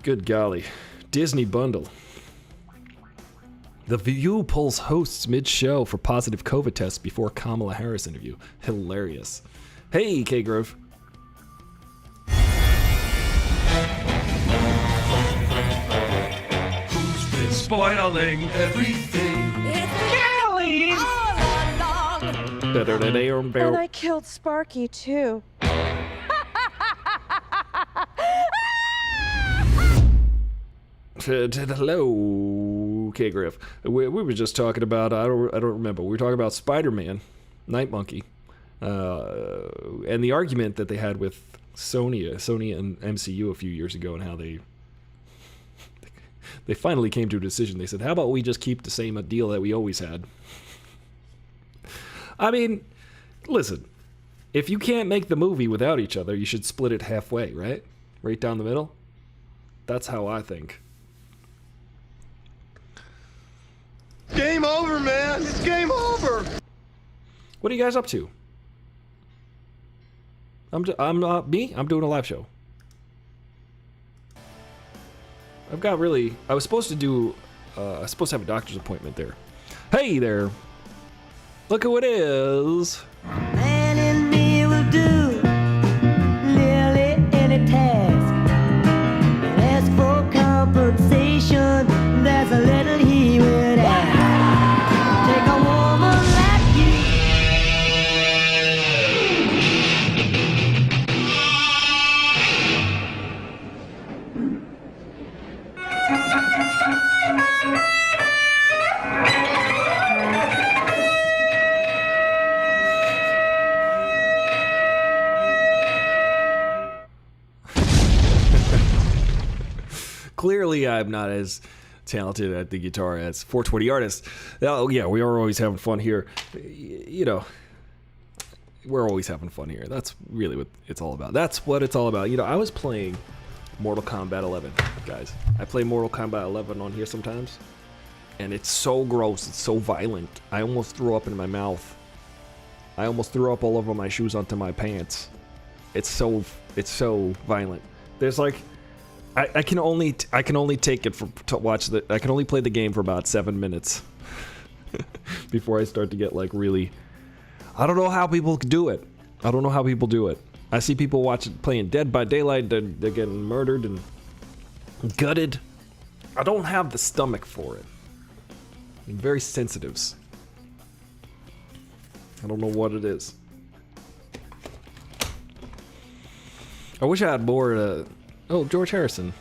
Good golly. Disney bundle. The View pulls hosts mid-show for positive COVID tests before Kamala Harris interview. Hilarious. Hey, K-Grove. Spoiling everything. Kelly! And I killed Sparky, too. Hello, K-Griff. We were just talking about, I don't remember. We were talking about Spider-Man, Night Monkey, and the argument that they had with Sony and MCU a few years ago, and how they finally came to a decision. They said, how about we just keep the same deal that we always had? I mean, listen, if you can't make the movie without each other, you should split it halfway, right? Right down the middle? That's how I think. Game over, man. It's game over. What are you guys up to? I'm doing a live show. I was supposed to have a doctor's appointment there. Hey there. Look who it is. Man in me will do nearly any task. And as for compensation, there's a little he would ask. Take a woman like Clearly, I'm not as talented at the guitar as 420 artists. Oh, yeah, we are always having fun here. You know, we're always having fun here. That's really what it's all about. That's what it's all about. You know, I was playing Mortal Kombat 11, guys. I play Mortal Kombat 11 on here sometimes, and it's so gross. It's so violent. I almost threw up in my mouth. I almost threw up all over my shoes onto my pants. It's so violent. There's like, I can only take it to watch the. I can only play the game for about 7 minutes before I start to get like really. I don't know how people do it. I don't know how people do it. I see people playing Dead by Daylight. They're getting murdered and gutted. I don't have the stomach for it. I'm very sensitive. I don't know what it is. I wish I had more. Oh, George Harrison.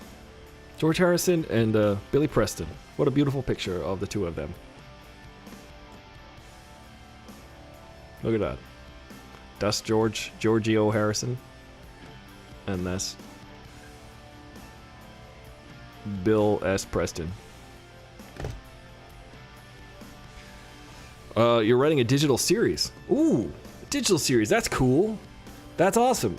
George Harrison and Billy Preston. What a beautiful picture of the two of them. Look at that. That's Giorgio Harrison. And that's Bill S. Preston. You're writing a digital series. Ooh, a digital series. That's cool. That's awesome.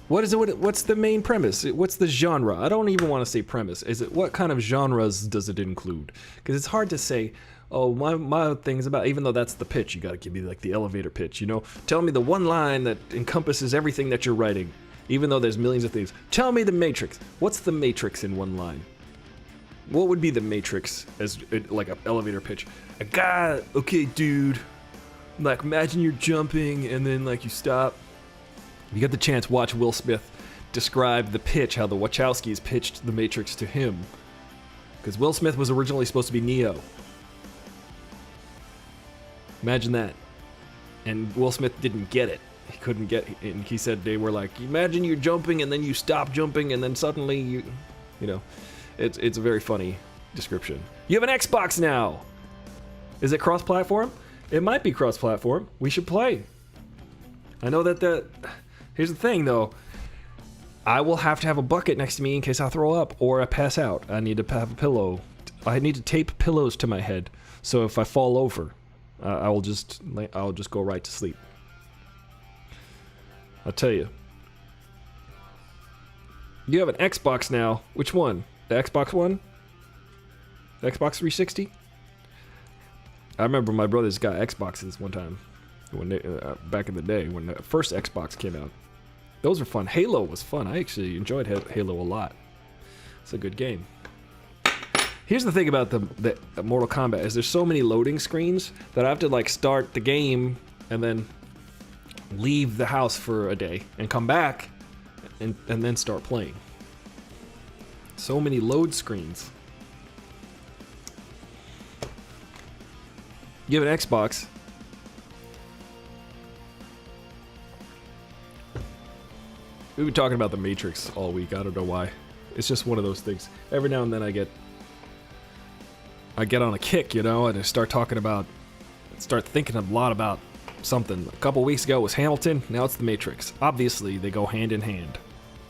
What's the main premise? What's the genre? I don't even want to say premise. What kind of genres does it include? Because it's hard to say. Oh, my thing is about. Even though that's the pitch, you got to give me like the elevator pitch. You know, tell me the one line that encompasses everything that you're writing. Even though there's millions of things. Tell me the Matrix. What's the Matrix in one line? What would be the Matrix as like an elevator pitch? A guy, okay, dude. Like imagine you're jumping and then like you stop. You get the chance, watch Will Smith describe the pitch, how the Wachowskis pitched the Matrix to him. Because Will Smith was originally supposed to be Neo. Imagine that. And Will Smith didn't get it. He couldn't get it. And he said they were like, imagine you're jumping and then you stop jumping and then suddenly you know. It's a very funny description. You have an Xbox now! Is it cross-platform? It might be cross-platform. We should play. I know that here's the thing, though. I will have to have a bucket next to me in case I throw up or I pass out. I need to have a pillow. I need to tape pillows to my head, so if I fall over, I'll just go right to sleep. I'll tell you. You have an Xbox now. Which one? The Xbox One? The Xbox 360? I remember my brothers got Xboxes one time. When they, back in the day when the first Xbox came out. Those were fun. Halo was fun. I actually enjoyed Halo a lot. It's a good game. Here's the thing about the Mortal Kombat is there's so many loading screens that I have to like start the game and then leave the house for a day and come back and then start playing. So many load screens. You have an Xbox. We've been talking about the Matrix all week. I don't know why. It's just one of those things. Every now and then I get on a kick, you know, and I start thinking a lot about something. A couple weeks ago it was Hamilton, now it's the Matrix. Obviously, they go hand in hand.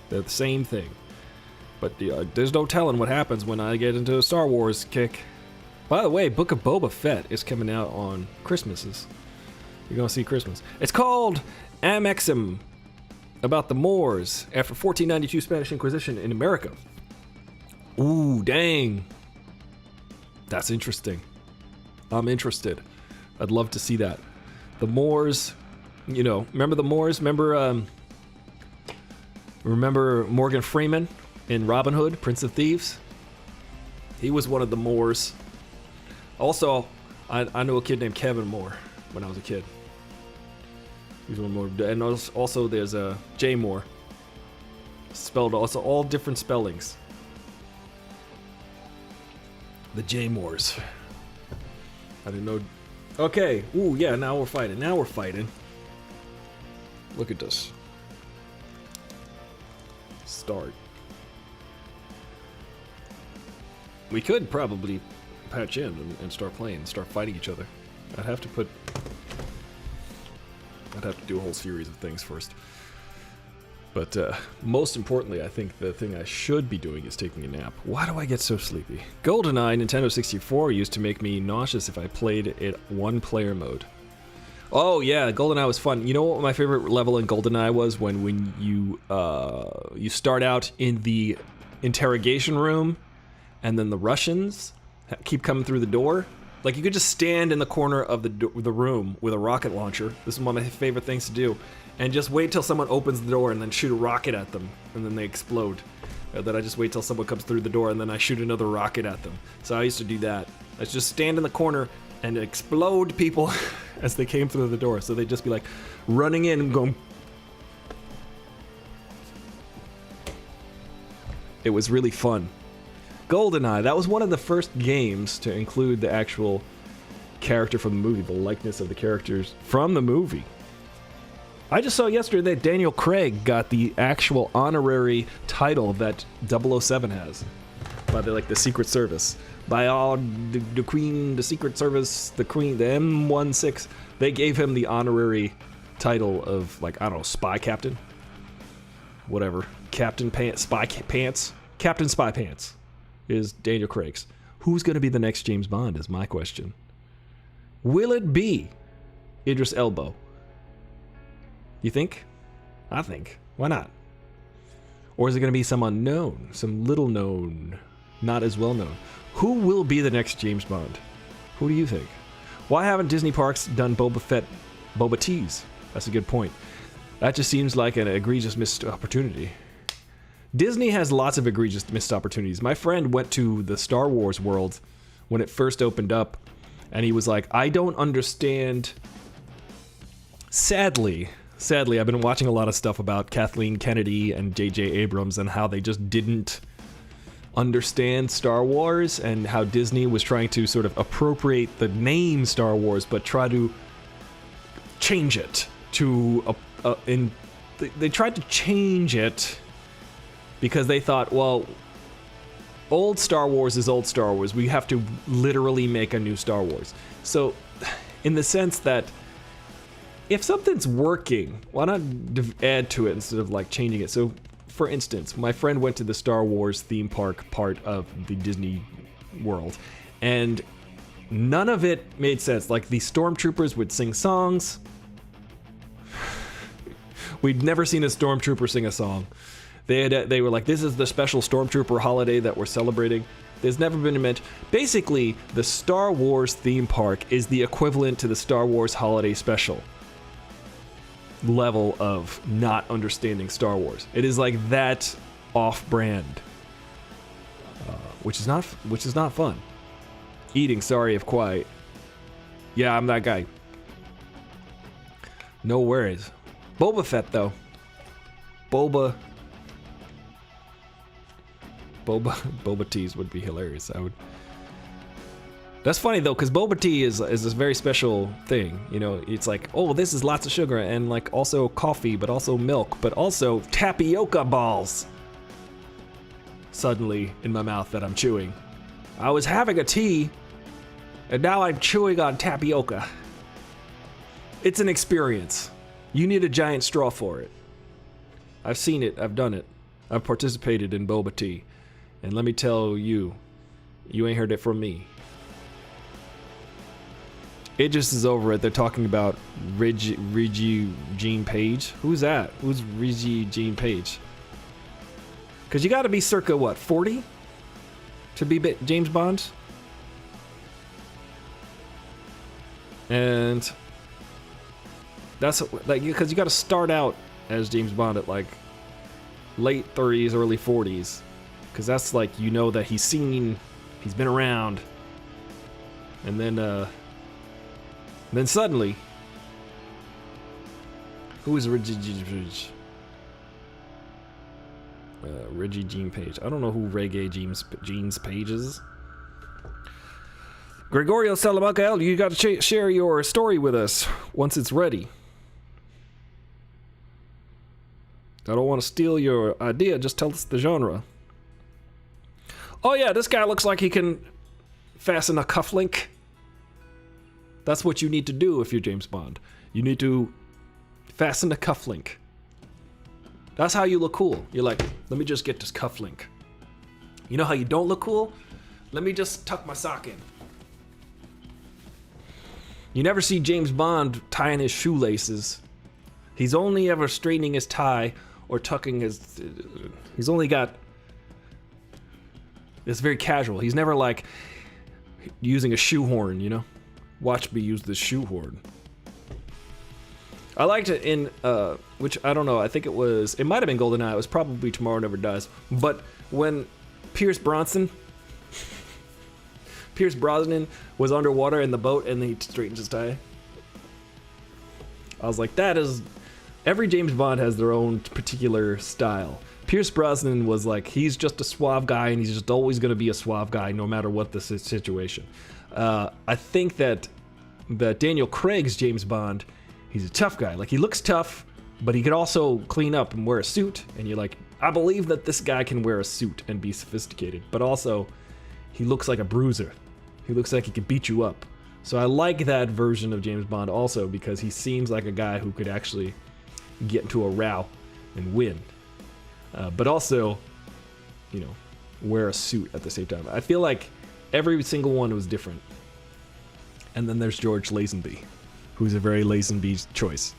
They're the same thing. But there's no telling what happens when I get into a Star Wars kick. By the way, Book of Boba Fett is coming out on Christmases. You're gonna see Christmas. It's called Amexem, about the Moors after 1492 Spanish Inquisition in America. Ooh, dang. That's interesting. I'm interested. I'd love to see that. The Moors, you know, remember the Moors? Remember Morgan Freeman in Robin Hood, Prince of Thieves? He was one of the Moors. Also, I knew a kid named Kevin Moore when I was a kid. He's one more, and also there's a J Moore. Spelled also all different spellings. The J Moores. I didn't know. Okay. Ooh, yeah. Now we're fighting. Look at this. Start. We could probably patch in and start playing, and start fighting each other. I'd have to do a whole series of things first. But most importantly, I think the thing I should be doing is taking a nap. Why do I get so sleepy? Goldeneye Nintendo 64 used to make me nauseous if I played it one-player mode. Oh yeah, Goldeneye was fun. You know what my favorite level in Goldeneye was? When you start out in the interrogation room, and then the Russians keep coming through the door. Like, you could just stand in the corner of the room with a rocket launcher. This is one of my favorite things to do. and just wait till someone opens the door and then shoot a rocket at them, and then they explode. Then I just wait till someone comes through the door and then I shoot another rocket at them. So I used to do that. I just stand in the corner and explode people as they came through the door. So they'd just be like running in and going. It was really fun. Goldeneye, that was one of the first games to include the actual character from the movie, the likeness of the characters from the movie. I just saw yesterday that Daniel Craig got the actual honorary title that 007 has by the Secret Service. By all the Queen, the Secret Service, the Queen, the M16, they gave him the honorary title of, like, I don't know, Spy Captain? Whatever. Captain Pants, Spy Pants? Captain Spy Pants is Daniel Craig's. Who's going to be the next James Bond is my question. Will it be Idris Elba? You think? I think. Why not? Or is it going to be some unknown, some little known, not as well known? Who will be the next James Bond? Who do you think? Why haven't Disney parks done Boba Teas? That's a good point. That just seems like an egregious missed opportunity. Disney has lots of egregious missed opportunities. My friend went to the Star Wars world when it first opened up, and he was like, I don't understand. Sadly, I've been watching a lot of stuff about Kathleen Kennedy and J.J. Abrams and how they just didn't understand Star Wars and how Disney was trying to sort of appropriate the name Star Wars but try to change it to they tried to change it because they thought, well, old Star Wars is old Star Wars. We have to literally make a new Star Wars. So in the sense that if something's working, why not add to it instead of like changing it? So, for instance, my friend went to the Star Wars theme park part of the Disney World, and none of it made sense. Like, the stormtroopers would sing songs. We'd never seen a stormtrooper sing a song. They were like, this is the special stormtrooper holiday that we're celebrating. There's never been a mention. Basically, the Star Wars theme park is the equivalent to the Star Wars holiday special level of not understanding Star Wars. It is like that off-brand, which is not fun. Eating, sorry if quiet. Yeah, I'm that guy. No worries. Boba Fett though. Boba teas would be hilarious. That's funny though, because boba tea is this very special thing. You know, it's like, oh, this is lots of sugar and like also coffee, but also milk, but also tapioca balls. Suddenly in my mouth that I'm chewing. I was having a tea, and now I'm chewing on tapioca. It's an experience. You need a giant straw for it. I've seen it. I've done it. I've participated in boba tea, and let me tell you, you ain't heard it from me. It just is over it. They're talking about Reggie Jean Page. Who's that? Who's Reggie Jean Page? Because you got to be circa, what, 40? To be James Bond? And that's like, because you got to start out as James Bond at like late 30s, early 40s. Because that's like, you know that he's been around. And then suddenly, who is Reggie Jean Page? I don't know who Reggae Jeans Page is. Gregorio Salamanca, you got to share your story with us once it's ready. I don't want to steal your idea, just tell us the genre. Oh yeah, this guy looks like he can fasten a cufflink. That's what you need to do if you're James Bond. You need to fasten a cufflink. That's how you look cool. You're like, let me just get this cufflink. You know how you don't look cool? Let me just tuck my sock in. You never see James Bond tying his shoelaces. He's only ever straightening his tie or tucking his... He's only got... It's very casual. He's never like using a shoehorn, you know? Watch me use this shoehorn. I liked it in, which I don't know, I think it might have been Goldeneye, it was probably Tomorrow Never Dies, but when Pierce Brosnan was underwater in the boat and he straightens his tie, I was like, every James Bond has their own particular style. Pierce Brosnan was like, he's just a suave guy and he's just always going to be a suave guy no matter what the situation. I think that Daniel Craig's James Bond, he's a tough guy. Like, he looks tough, but he could also clean up and wear a suit. And you're like, I believe that this guy can wear a suit and be sophisticated. But also, he looks like a bruiser. He looks like he could beat you up. So I like that version of James Bond also because he seems like a guy who could actually get into a row and win. But also, you know, wear a suit at the same time. I feel like every single one was different. And then there's George Lazenby, who's a very Lazenby choice.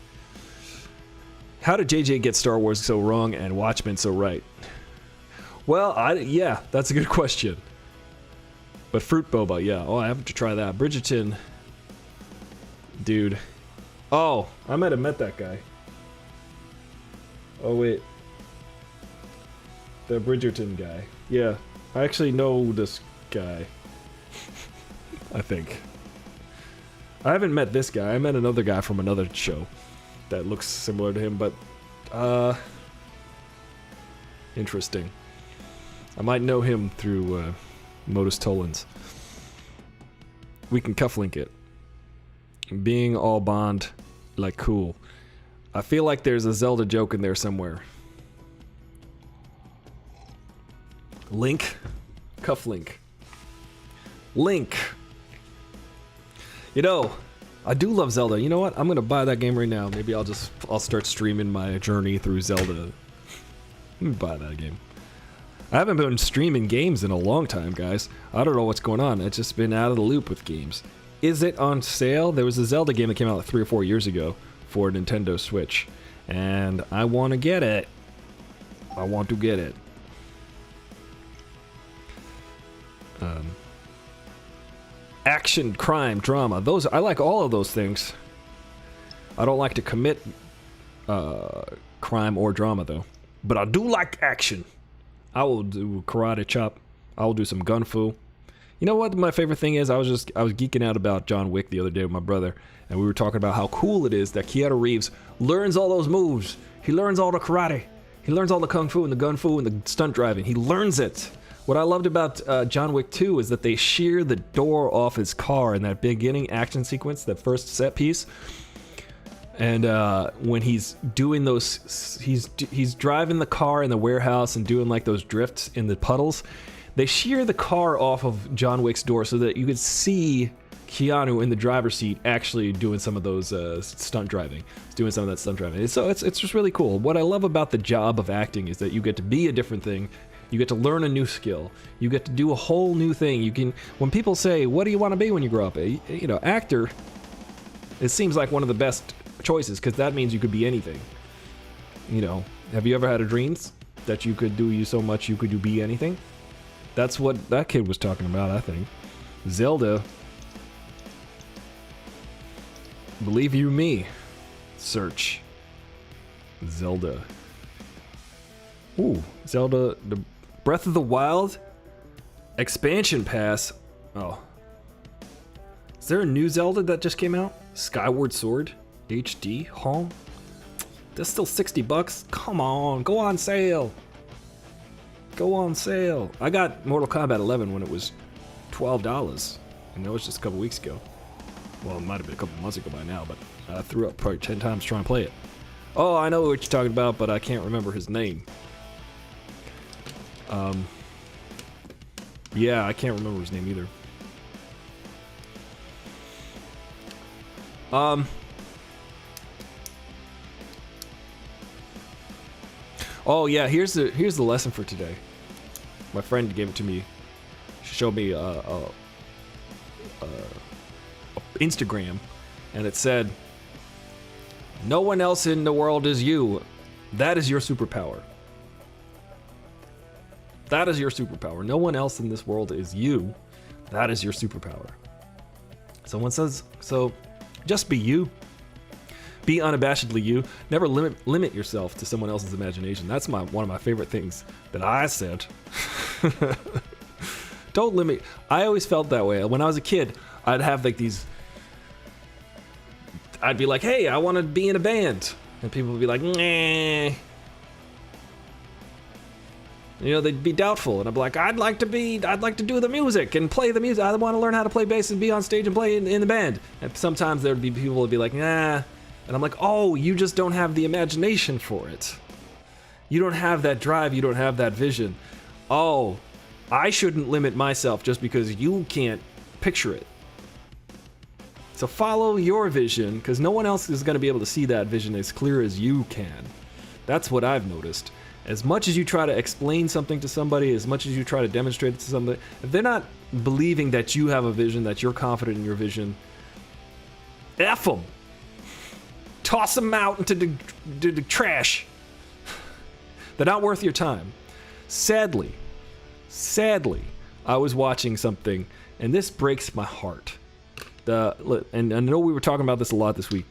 How did JJ get Star Wars so wrong and Watchmen so right? Well, yeah, that's a good question. But Fruit Boba, yeah. Oh, I have to try that. Bridgerton, dude. Oh, I might have met that guy. Oh, wait. The Bridgerton guy. Yeah, I actually know this guy. I think. I haven't met this guy. I met another guy from another show that looks similar to him, but interesting. I might know him through Modus Tollens. We can cufflink it. Being all Bond, like, cool. I feel like there's a Zelda joke in there somewhere. Link? Cufflink. Link. You know, I do love Zelda. You know what? I'm gonna buy that game right now. Maybe I'll start streaming my journey through Zelda. Let me buy that game. I haven't been streaming games in a long time, guys. I don't know what's going on. It's just been out of the loop with games. Is it on sale? There was a Zelda game that came out like 3 or 4 years ago for Nintendo Switch, and I want to get it. I want to get it. Action, crime, drama. Those, I like all of those things. I don't like to commit crime or drama though. But I do like action. I will do karate chop. I will do some gun fu. You know what my favorite thing is? I was geeking out about John Wick the other day with my brother, and we were talking about how cool it is that Keanu Reeves learns all those moves. He learns all the karate. He learns all the kung fu and the gun fu and the stunt driving. He learns it. What I loved about John Wick 2 is that they shear the door off his car in that beginning action sequence, that first set piece. And when he's doing those, he's driving the car in the warehouse and doing like those drifts in the puddles. They shear the car off of John Wick's door so that you could see Keanu in the driver's seat actually doing some of those stunt driving. He's doing some of that stunt driving. So it's just really cool. What I love about the job of acting is that you get to be a different thing. You get to learn a new skill. You get to do a whole new thing. You can, when people say, what do you want to be when you grow up? You know, actor, it seems like one of the best choices because that means you could be anything. You know, have you ever had a dreams that you could do so much you could be anything? That's what that kid was talking about, I think. Zelda. Believe you me. Search. Zelda. Ooh, Zelda, the Breath of the Wild expansion pass. Oh. Is there a new Zelda that just came out? Skyward Sword HD? Huh? That's still $60. Come on, go on sale. Go on sale. I got Mortal Kombat 11 when it was $12. And that was just a couple weeks ago. Well, it might have been a couple months ago by now, but I threw up probably 10 times trying to play it. Oh, I know what you're talking about, but I can't remember his name. Yeah, I can't remember his name either. Oh yeah, here's the lesson for today. My friend gave it to me. She showed me Instagram, and it said, "No one else in the world is you. That is your superpower. That is your superpower. No one else in this world is you. That is your superpower." Someone says, so just be you. Be unabashedly you. Never limit yourself to someone else's imagination. That's one of my favorite things that I said. Don't limit. I always felt that way. When I was a kid, I'd have like these. I'd be like, hey, I want to be in a band. And people would be like, nah. You know, they'd be doubtful. And I'd be like, I'd like to do the music and play the music. I want to learn how to play bass and be on stage and play in the band. And sometimes there'd be people would be like, nah. And I'm like, oh, you just don't have the imagination for it. You don't have that drive. You don't have that vision. Oh, I shouldn't limit myself just because you can't picture it. So follow your vision, because no one else is going to be able to see that vision as clear as you can. That's what I've noticed. As much as you try to explain something to somebody, as much as you try to demonstrate it to somebody, if they're not believing that you have a vision, that you're confident in your vision, F them. Toss them out into the trash. They're not worth your time. Sadly, I was watching something, and this breaks my heart. And I know we were talking about this a lot this week,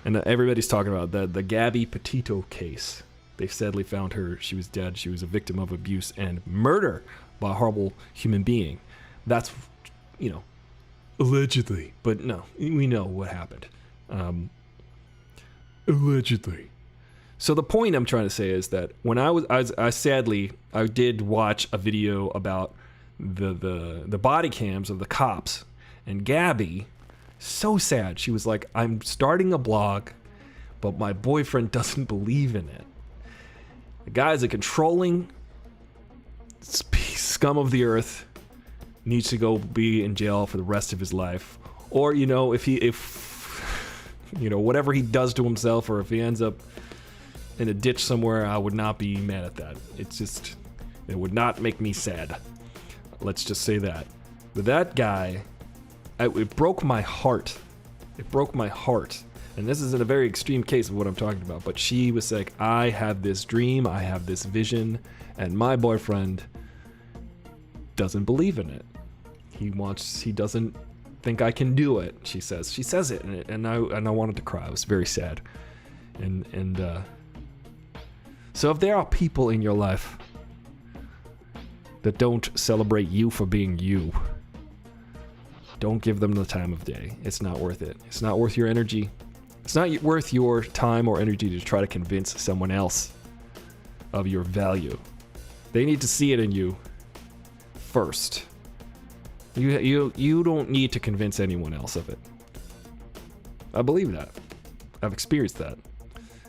and everybody's talking about the Gabby Petito case. They sadly found her. She was dead. She was a victim of abuse and murder by a horrible human being. That's, allegedly. But no, we know what happened. Allegedly. So the point I'm trying to say is that when I did watch a video about the body cams of the cops, and Gabby, so sad. She was like, I'm starting a blog, but my boyfriend doesn't believe in it. The guy's a controlling scum of the earth, needs to go be in jail for the rest of his life. Or, if whatever he does to himself, or if he ends up in a ditch somewhere, I would not be mad at that. It would not make me sad. Let's just say that. But that guy, it broke my heart. It broke my heart. And this is in a very extreme case of what I'm talking about. But she was like, I have this dream, I have this vision, and my boyfriend doesn't believe in it. He doesn't think I can do it. She says it, and I wanted to cry. I was very sad. And so if there are people in your life that don't celebrate you for being you, don't give them the time of day. It's not worth it. It's not worth your energy. It's not worth your time or energy to try to convince someone else of your value. They need to see it in you first. You don't need to convince anyone else of it. I believe that. I've experienced that.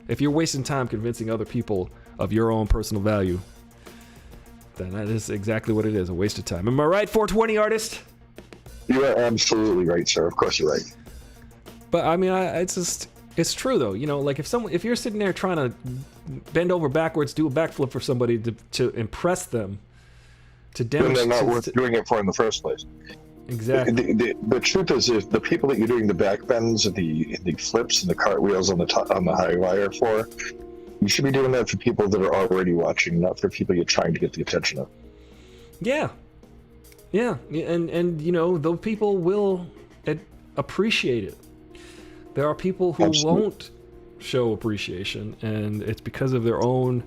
If you're wasting time convincing other people of your own personal value, then that is exactly what it is, a waste of time. Am I right, 420 artist? You are absolutely right, sir. Of course you're right. But I mean, it's true though. Like if you're sitting there trying to bend over backwards, do a backflip for somebody to impress them, to demonstrate, then they're not worth doing it for in the first place. Exactly. The truth is, if the people that you're doing the back bends and the flips and the cartwheels on the high wire for, you should be doing that for people that are already watching, not for people you're trying to get the attention of. Yeah. And those people will appreciate it. There are people who won't show appreciation, and it's because of their own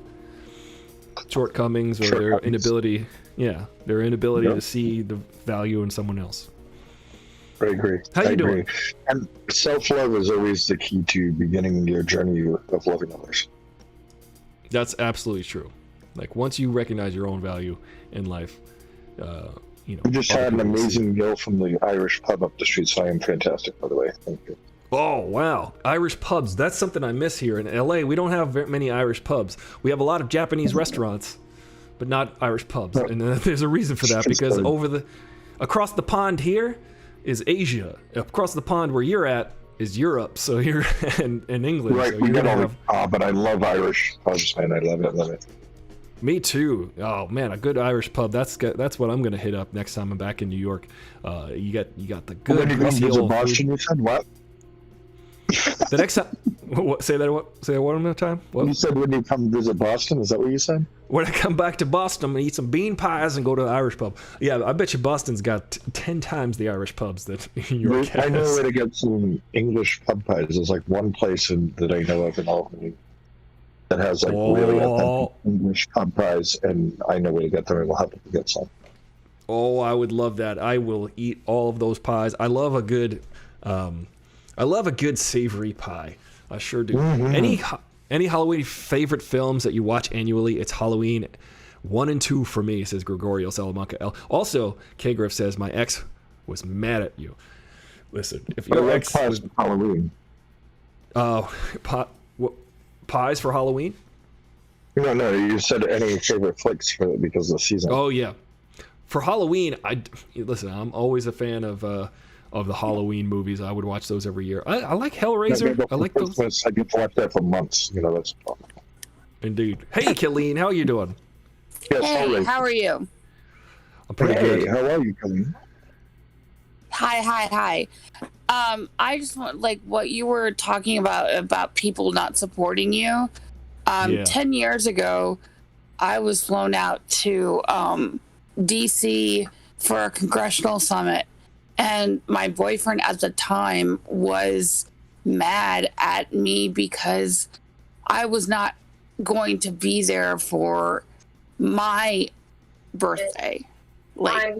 shortcomings or their inability. Yeah, their inability to see the value in someone else. I agree. How you doing? And self-love is always the key to beginning your journey of loving others. That's absolutely true. Like once you recognize your own value in life, We just had an amazing meal from the Irish pub up the street, so I am fantastic, by the way. Thank you. Oh, wow. Irish pubs. That's something I miss here. In LA, we don't have very many Irish pubs. We have a lot of Japanese restaurants, but not Irish pubs. And there's a reason for that, because across the pond here is Asia. Across the pond where you're at is Europe, so you're in England. Right, so we get all but I love Irish pubs, man. I love it. Me too. Oh man, a good Irish pub. That's what I'm gonna hit up next time I'm back in New York. You got the good. When you come visit Boston, you said what? The next time, What? Say that one more time. What? You said when you come visit Boston, is that what you said? When I come back to Boston, I'm gonna eat some bean pies and go to the Irish pub. Yeah, I bet you Boston's got 10 times the Irish pubs that New York has. I know where to get some English pub pies. There's like one place that I know of in Albany that has like really authentic English pub pies, and I know where to get them, and we'll have to get some. Oh, I would love that. I will eat all of those pies. I love a good savory pie. I sure do. Mm-hmm. Any Halloween favorite films that you watch annually? It's Halloween 1 and 2 for me, says Gregorio Salamanca L. Also, K Griff says my ex was mad at you. Listen, if your ex was Halloween, pies for Halloween? No, you said any favorite flicks for because of the season. Oh yeah, for Halloween, I'm always a fan of the Halloween movies. I would watch those every year. I like Hellraiser. I like those. I get to watch that for months. That's fun. Indeed. Hey, Killeen, how are you doing? Yes, hey, how are you? I'm pretty good. How are you, Killeen? Hi. I just want, like, what you were talking about people not supporting you. 10 years ago, I was flown out to DC for a congressional summit, and my boyfriend at the time was mad at me because I was not going to be there for my birthday. Like,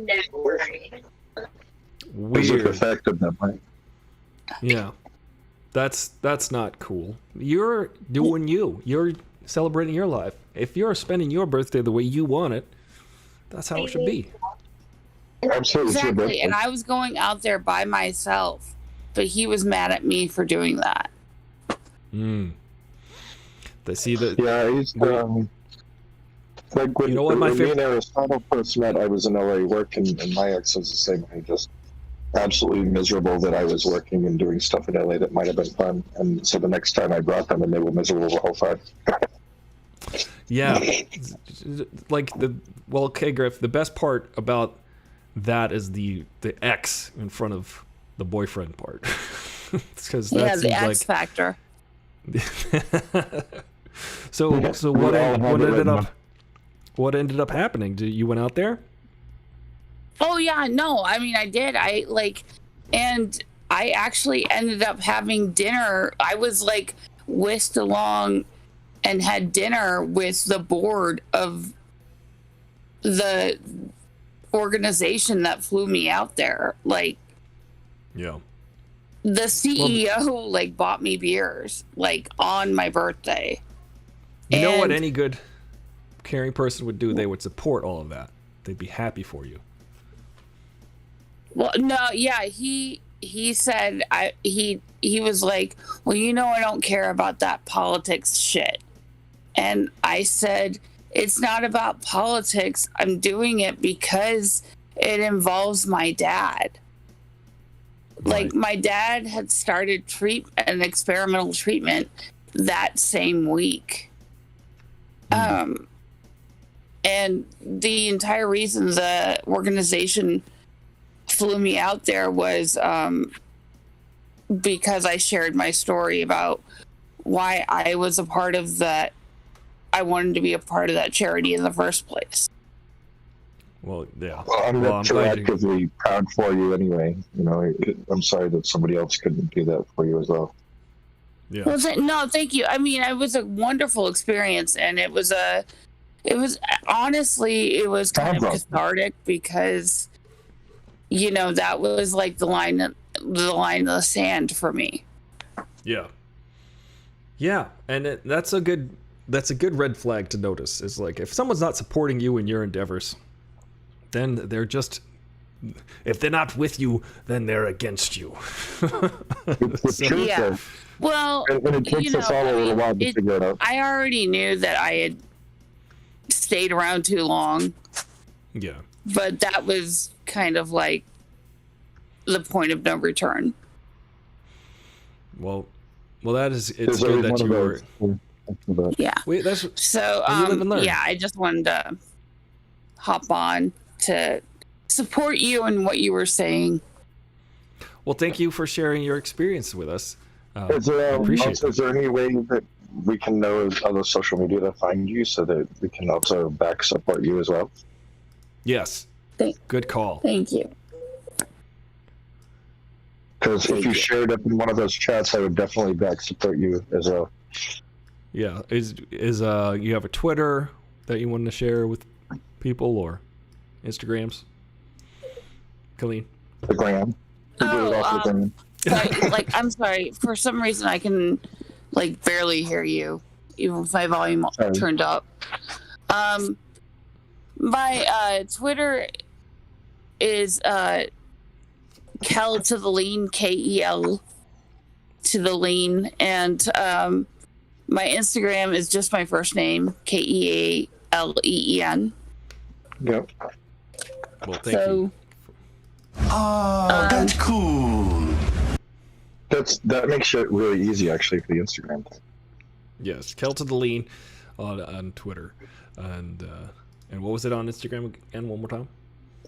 weird. Effective that way. Yeah, that's not cool. You're doing you. You're celebrating your life. If you're spending your birthday the way you want it, that's how it should be. Absolutely. Exactly. And I was going out there by myself, but he was mad at me for doing that. They see that. Yeah, he's like when, you know what, my when me and Aristotle first met, I was in LA working, and my ex was the same way, just absolutely miserable that I was working and doing stuff in LA that might have been fun. And so the next time I brought them, and they were miserable the whole time. Yeah, like K Griff, the best part about that is the X in front of the boyfriend part. Because the X factor. So what ended up happening? You went out there? Oh yeah, no, I mean I did. And I actually ended up having dinner. I was like whisked along and had dinner with the board of the organization that flew me out there. Like, yeah, the CEO bought me beers on my birthday. You know what any good caring person would do? They would support all of that. They'd be happy for you. Well, no, yeah, he said he was like, well, I don't care about that politics shit. And I said, it's not about politics. I'm doing it because it involves my dad. Right. Like, my dad had started an experimental treatment that same week. And the entire reason the organization flew me out there was because I shared my story about why I was a part of that. I wanted to be a part of that charity in the first place. Well, yeah. Well, I'm retroactively proud for you anyway. I'm sorry that somebody else couldn't do that for you as well. Yeah. Well, no, thank you. I mean, it was a wonderful experience, and it was honestly kind of cathartic because, that was like the line of the sand for me. Yeah. Yeah, and that's a good red flag to notice. Is like, if someone's not supporting you in your endeavors, then they're just, if they're not with you, then they're against you. It's true. Yeah. Well, and it takes us all a little while to figure it out. I already knew that I had stayed around too long. Yeah. But that was kind of like the point of no return. Well, it's good that you were. Yeah. So, I just wanted to hop on to support you and what you were saying. Well, thank you for sharing your experience with us. Is there, appreciate also, is there any way that we can know other social media to find you so that we can also back support you as well? Yes. Good call. Thank you. Because if you shared up in one of those chats, I would definitely back support you as well. Yeah. Is you have a Twitter that you want to share with people, or Instagrams? Colleen? The gram. Sorry, I'm sorry. For some reason, I can barely hear you, even with my volume turned up. My Twitter is Kel to the lean, KEL to the lean, and my Instagram is just my first name, KEALEEN. Yep. Well, thank you. Oh, that's cool. That makes it really easy, actually, for the Instagram thing. Yes, Kel to the lean on Twitter, and what was it on Instagram again? One more time.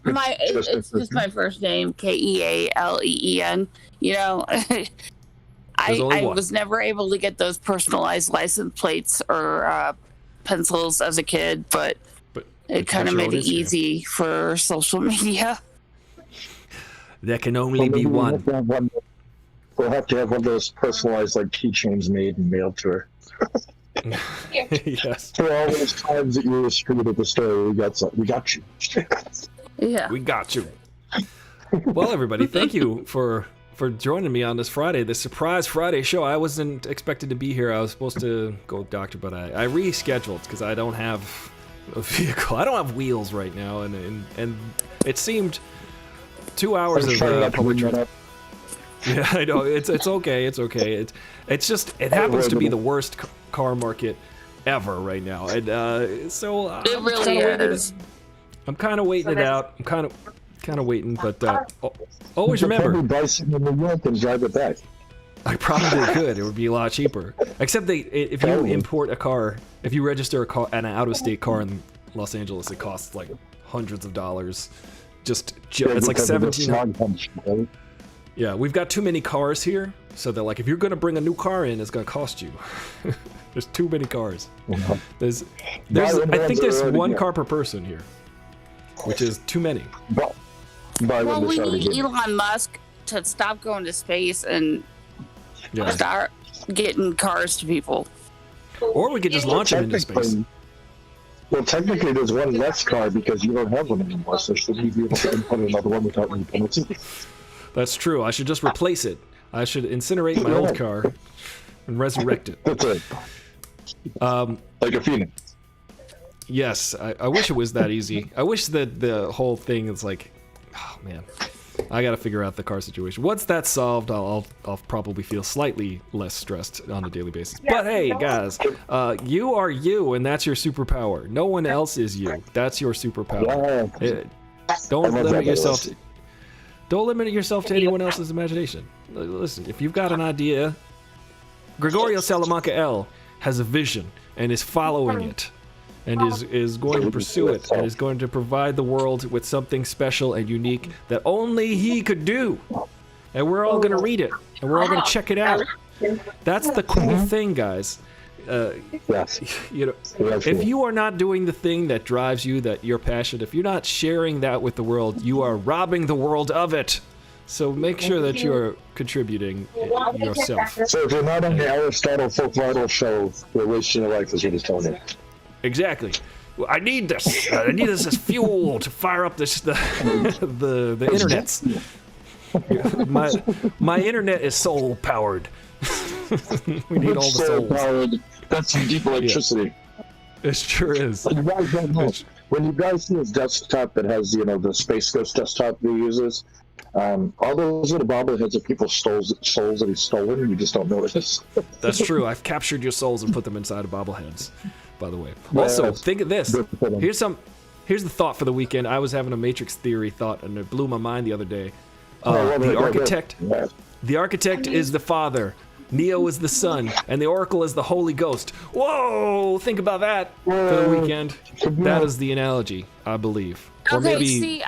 It's just my first name, KEALEEN. You know, I was never able to get those personalized license plates or pencils as a kid, but it kind of made it easy for social media. There can only be one. We'll have to have one of those personalized keychains made and mailed to her. Yes. For all those times that you were screwed at the store, we got you. Yeah. We got you. Well, everybody, thank you for joining me on this Friday, this surprise Friday show. I wasn't expected to be here. I was supposed to go with doctor, but I rescheduled because I don't have a vehicle. I don't have wheels right now, and it seemed 2 hours of public transport. Yeah, I know. It's okay. It's okay. It's just it happens to be the worst car market ever right now, and so it really is. I'm kind of waiting it out. I'm kind of waiting, but always remember. Buy something in New York and drive it back. I probably could. It would be a lot cheaper. Except if you import a car, if you register a car, an out-of-state car in Los Angeles, it costs like hundreds of dollars. It's like $17. Yeah, we've got too many cars here, so they're like, if you're gonna bring a new car in, it's gonna cost you. There's too many cars. I think there's one car per person here, which is too many. Well, we need Elon Musk to stop going to space and start getting cars to people. Or we could just launch them into space. Well, technically, there's one less car because you don't have one anymore, so should we be able to put another one without any penalty? That's true. I should just replace it. I should incinerate my old car and resurrect it. That's it. Like a phoenix. Yes, I wish it was that easy. I wish that the whole thing is like, oh man, I gotta figure out the car situation. Once that's solved, I'll probably feel slightly less stressed on a daily basis. But hey, guys, you are you, and that's your superpower. No one else is you. That's your superpower. Don't limit yourself. Don't limit yourself to anyone else's imagination. Listen, if you've got an idea, Gregorio Salamanca L has a vision and is following it, and is going to pursue it, and is going to provide the world with something special and unique that only he could do. And we're all going to read it, and we're all going to check it out. That's the cool thing, guys. Yes. You know, if you are not doing the thing that drives you, that you're passionate, if you're not sharing that with the world, you are robbing the world of it. So make sure that you're contributing yourself. So if you're not on the Aristotle Folk Vital show, you're wasting your life, is what he's telling you. Exactly. Well, I need this. I need this as fuel to fire up the internets. My internet is soul powered. We need all the souls. Powered. That's some deep electricity. Yeah. It sure is. You guys don't know. When you guys see his desktop that has, the Space Ghost desktop he uses, all those little bobbleheads of people's souls that he's stolen, and you just don't notice. That's true. I've captured your souls and put them inside of bobbleheads, by the way. Also, think of this. Here's the thought for the weekend. I was having a Matrix theory thought, and it blew my mind the other day. The architect is the father. Neo is the son, and the Oracle is the Holy Ghost. Whoa! Think about that for the weekend. That is the analogy, I believe. Or Okay, maybe see,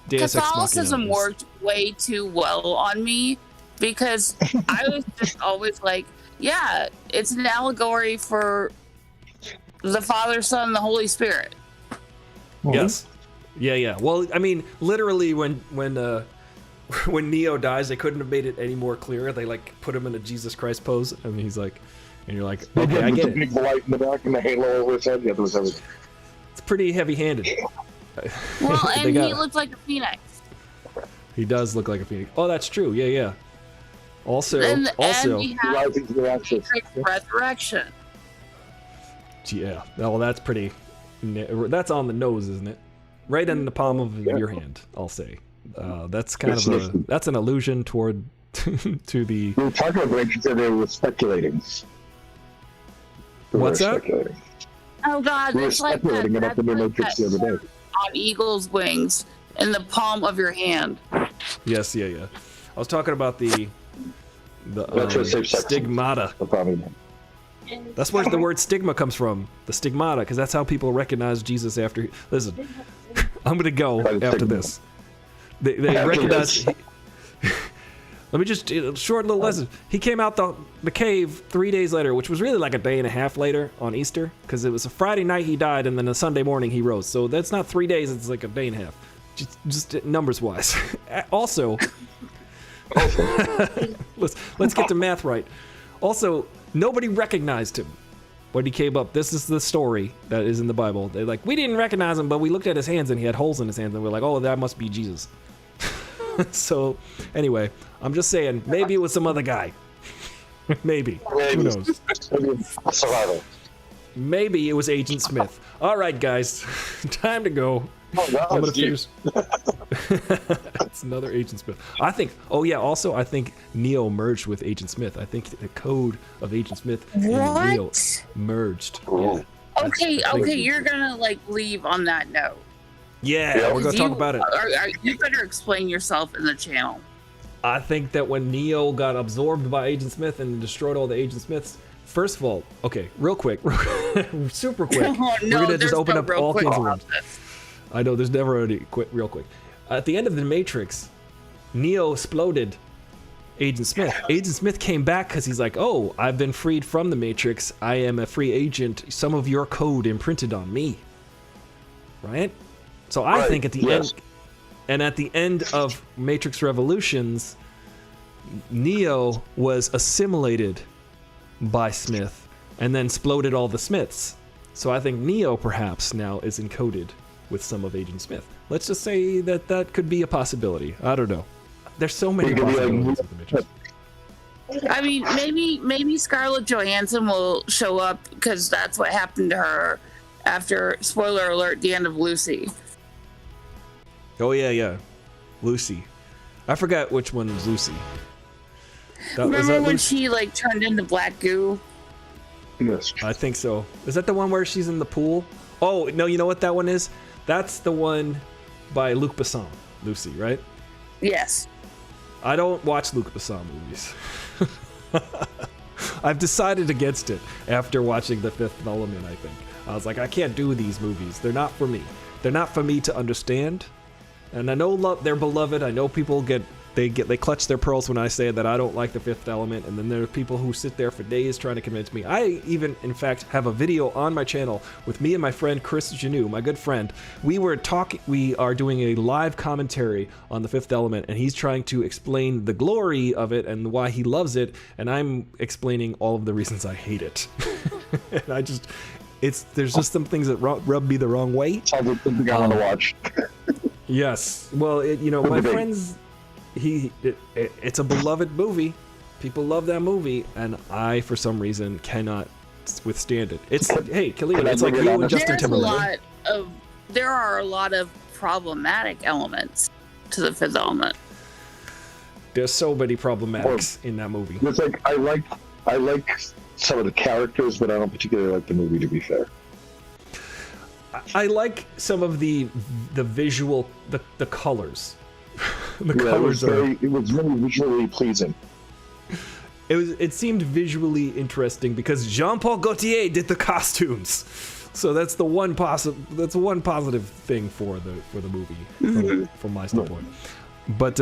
Deus Ex Catholicism Machina is- worked way too well on me because I was just always like, yeah, it's an allegory for the Father, Son, and the Holy Spirit. Yes. Yeah. Well, I mean, literally, when Neo dies, they couldn't have made it any more clear. They like put him in a Jesus Christ pose, and he's like, and you're like, okay, I get it. Big light in the back and the halo over his head. Yeah, there was everything. It's pretty heavy-handed. Well, and he looked like a phoenix. He does look like a phoenix. Oh, that's true. Yeah. Also, and we have resurrection. Yeah. Well, that's pretty. That's on the nose, isn't it? Right in the palm of your hand, I'll say. That's kind of that's an allusion toward to the. We were talking about Matrix the other day. We were speculating. What's that? Oh God, we were it's like speculating about the new Matrix the other day. On eagle's wings in the palm of your hand. Yes, yeah. I was talking about the stigmata. That's where the word stigma comes from. The stigmata, because that's how people recognize Jesus after. Listen, I'm gonna go after this. They recognize. Let me just short little lesson. He came out the cave 3 days later, which was really like a day and a half later on Easter, because it was a Friday night he died, and then a Sunday morning he rose. So that's not 3 days; it's like a day and a half, just numbers wise. Also, let's get the math right. Also, nobody recognized him when he came up. This is the story that is in the Bible. They're like, we didn't recognize him, but we looked at his hands and he had holes in his hands, and we're like, oh, that must be Jesus. So, anyway, I'm just saying, maybe it was some other guy. Maybe. Who knows? Maybe it was Agent Smith. All right, guys, time to go. I'm gonna finish. It's another Agent Smith. I think. Oh yeah. Also, I think Neo merged with Agent Smith. I think the code of Agent Smith and Neo merged. Yeah. Okay. You're gonna like leave on that note. Yeah, we're gonna talk about it. You better explain yourself in the channel. I think that when Neo got absorbed by Agent Smith and destroyed all the Agent Smiths. First of all, okay, real quick, super quick. Oh, no, we're gonna just open up all kinds of rooms. This. I know there's never any real quick. At the end of the Matrix, Neo exploded Agent Smith. Agent Smith came back because he's like, oh, I've been freed from the Matrix. I am a free agent. Some of your code imprinted on me. Right? So I think at the end, and at the end of Matrix Revolutions, Neo was assimilated by Smith and then exploded all the Smiths. So I think Neo perhaps now is encoded with some of Agent Smith. Let's just say that could be a possibility. I don't know. There's so many possibilities with the Matrix. I mean, maybe Scarlett Johansson will show up because that's what happened to her after, spoiler alert, the end of Lucy. Oh yeah, Lucy. I forgot which one was Lucy. Remember when she like turned into black goo? Yes. I think so. Is that the one where she's in the pool? Oh no, you know what that one is? That's the one by Luc Besson, Lucy, right? Yes. I don't watch Luc Besson movies. I've decided against it after watching The Fifth Element, I think. I was like, I can't do these movies. They're not for me. They're not for me to understand. And I know they're beloved. I know people they clutch their pearls when I say that I don't like The Fifth Element, and then there are people who sit there for days trying to convince me. I even, in fact, have a video on my channel with me and my friend Chris Janu, my good friend. We are doing a live commentary on The Fifth Element, and he's trying to explain the glory of it and why he loves it, and I'm explaining all of the reasons I hate it. And there's just some things that rub me the wrong way. Sounds like something I want to watch. Yes. Well, my friends... It's a beloved movie. People love that movie, and I, for some reason, cannot withstand it. Hey, Kalia, it's like you and Justin Timberlake. There are a lot of problematic elements to The Fifth Element. There's so many problematics in that movie. It's like I like some of the characters, but I don't particularly like the movie, to be fair. I like some of the visual, the colors. Colors it was very visually pleasing. It seemed visually interesting because Jean-Paul Gaultier did the costumes, so that's the one positive thing for the movie from my standpoint. But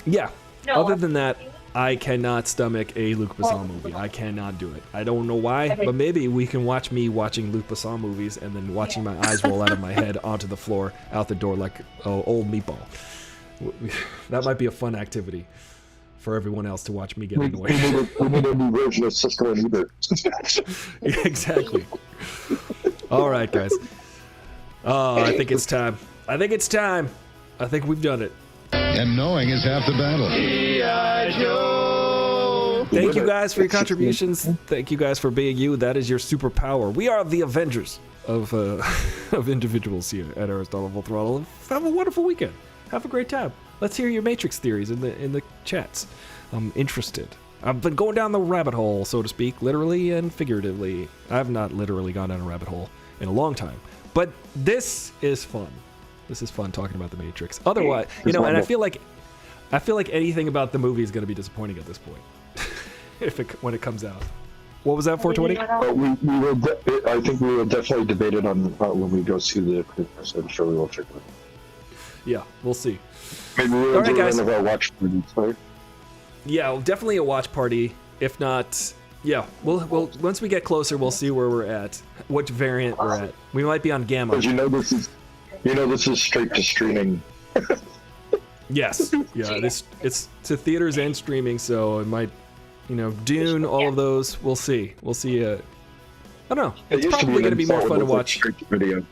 yeah, other than that, I cannot stomach a Luc Besson movie. I cannot do it. I don't know why, but maybe we can watch me watching Luc Besson movies and then watching my eyes roll out of my head onto the floor, out the door like old meatball. That might be a fun activity for everyone else to watch me get annoyed. We need a new version of Cisco and Ebert. Yeah, exactly. All right, guys. Oh, I think it's time. I think we've done it. And knowing is half the battle. Thank you guys for your contributions. Thank you guys for being you. That is your superpower. We are the Avengers of individuals here at Aristotle Full Throttle. Have a wonderful weekend. Have a great time. Let's hear your Matrix theories in the chats. I'm interested. I've been going down the rabbit hole, so to speak, literally and figuratively. I've not literally gone down a rabbit hole in a long time. But this is fun. This is fun talking about the Matrix. Otherwise, and I feel like anything about the movie is going to be disappointing at this point, when it comes out. What was that, 420? I think we will definitely debate it on when we go see the Christmas. I'm sure we will check it. Yeah, we'll see. Maybe we'll do one of our watch parties, right? Yeah, definitely a watch party. If not, yeah, we'll once we get closer, we'll see where we're at, which variant we're at. We might be on Gamma. Because this is straight to streaming. Yes, yeah, it's to theaters and streaming, so it might, Dune, all of those. We'll see. I don't know. It's probably going to be more fun to watch. Straight to video.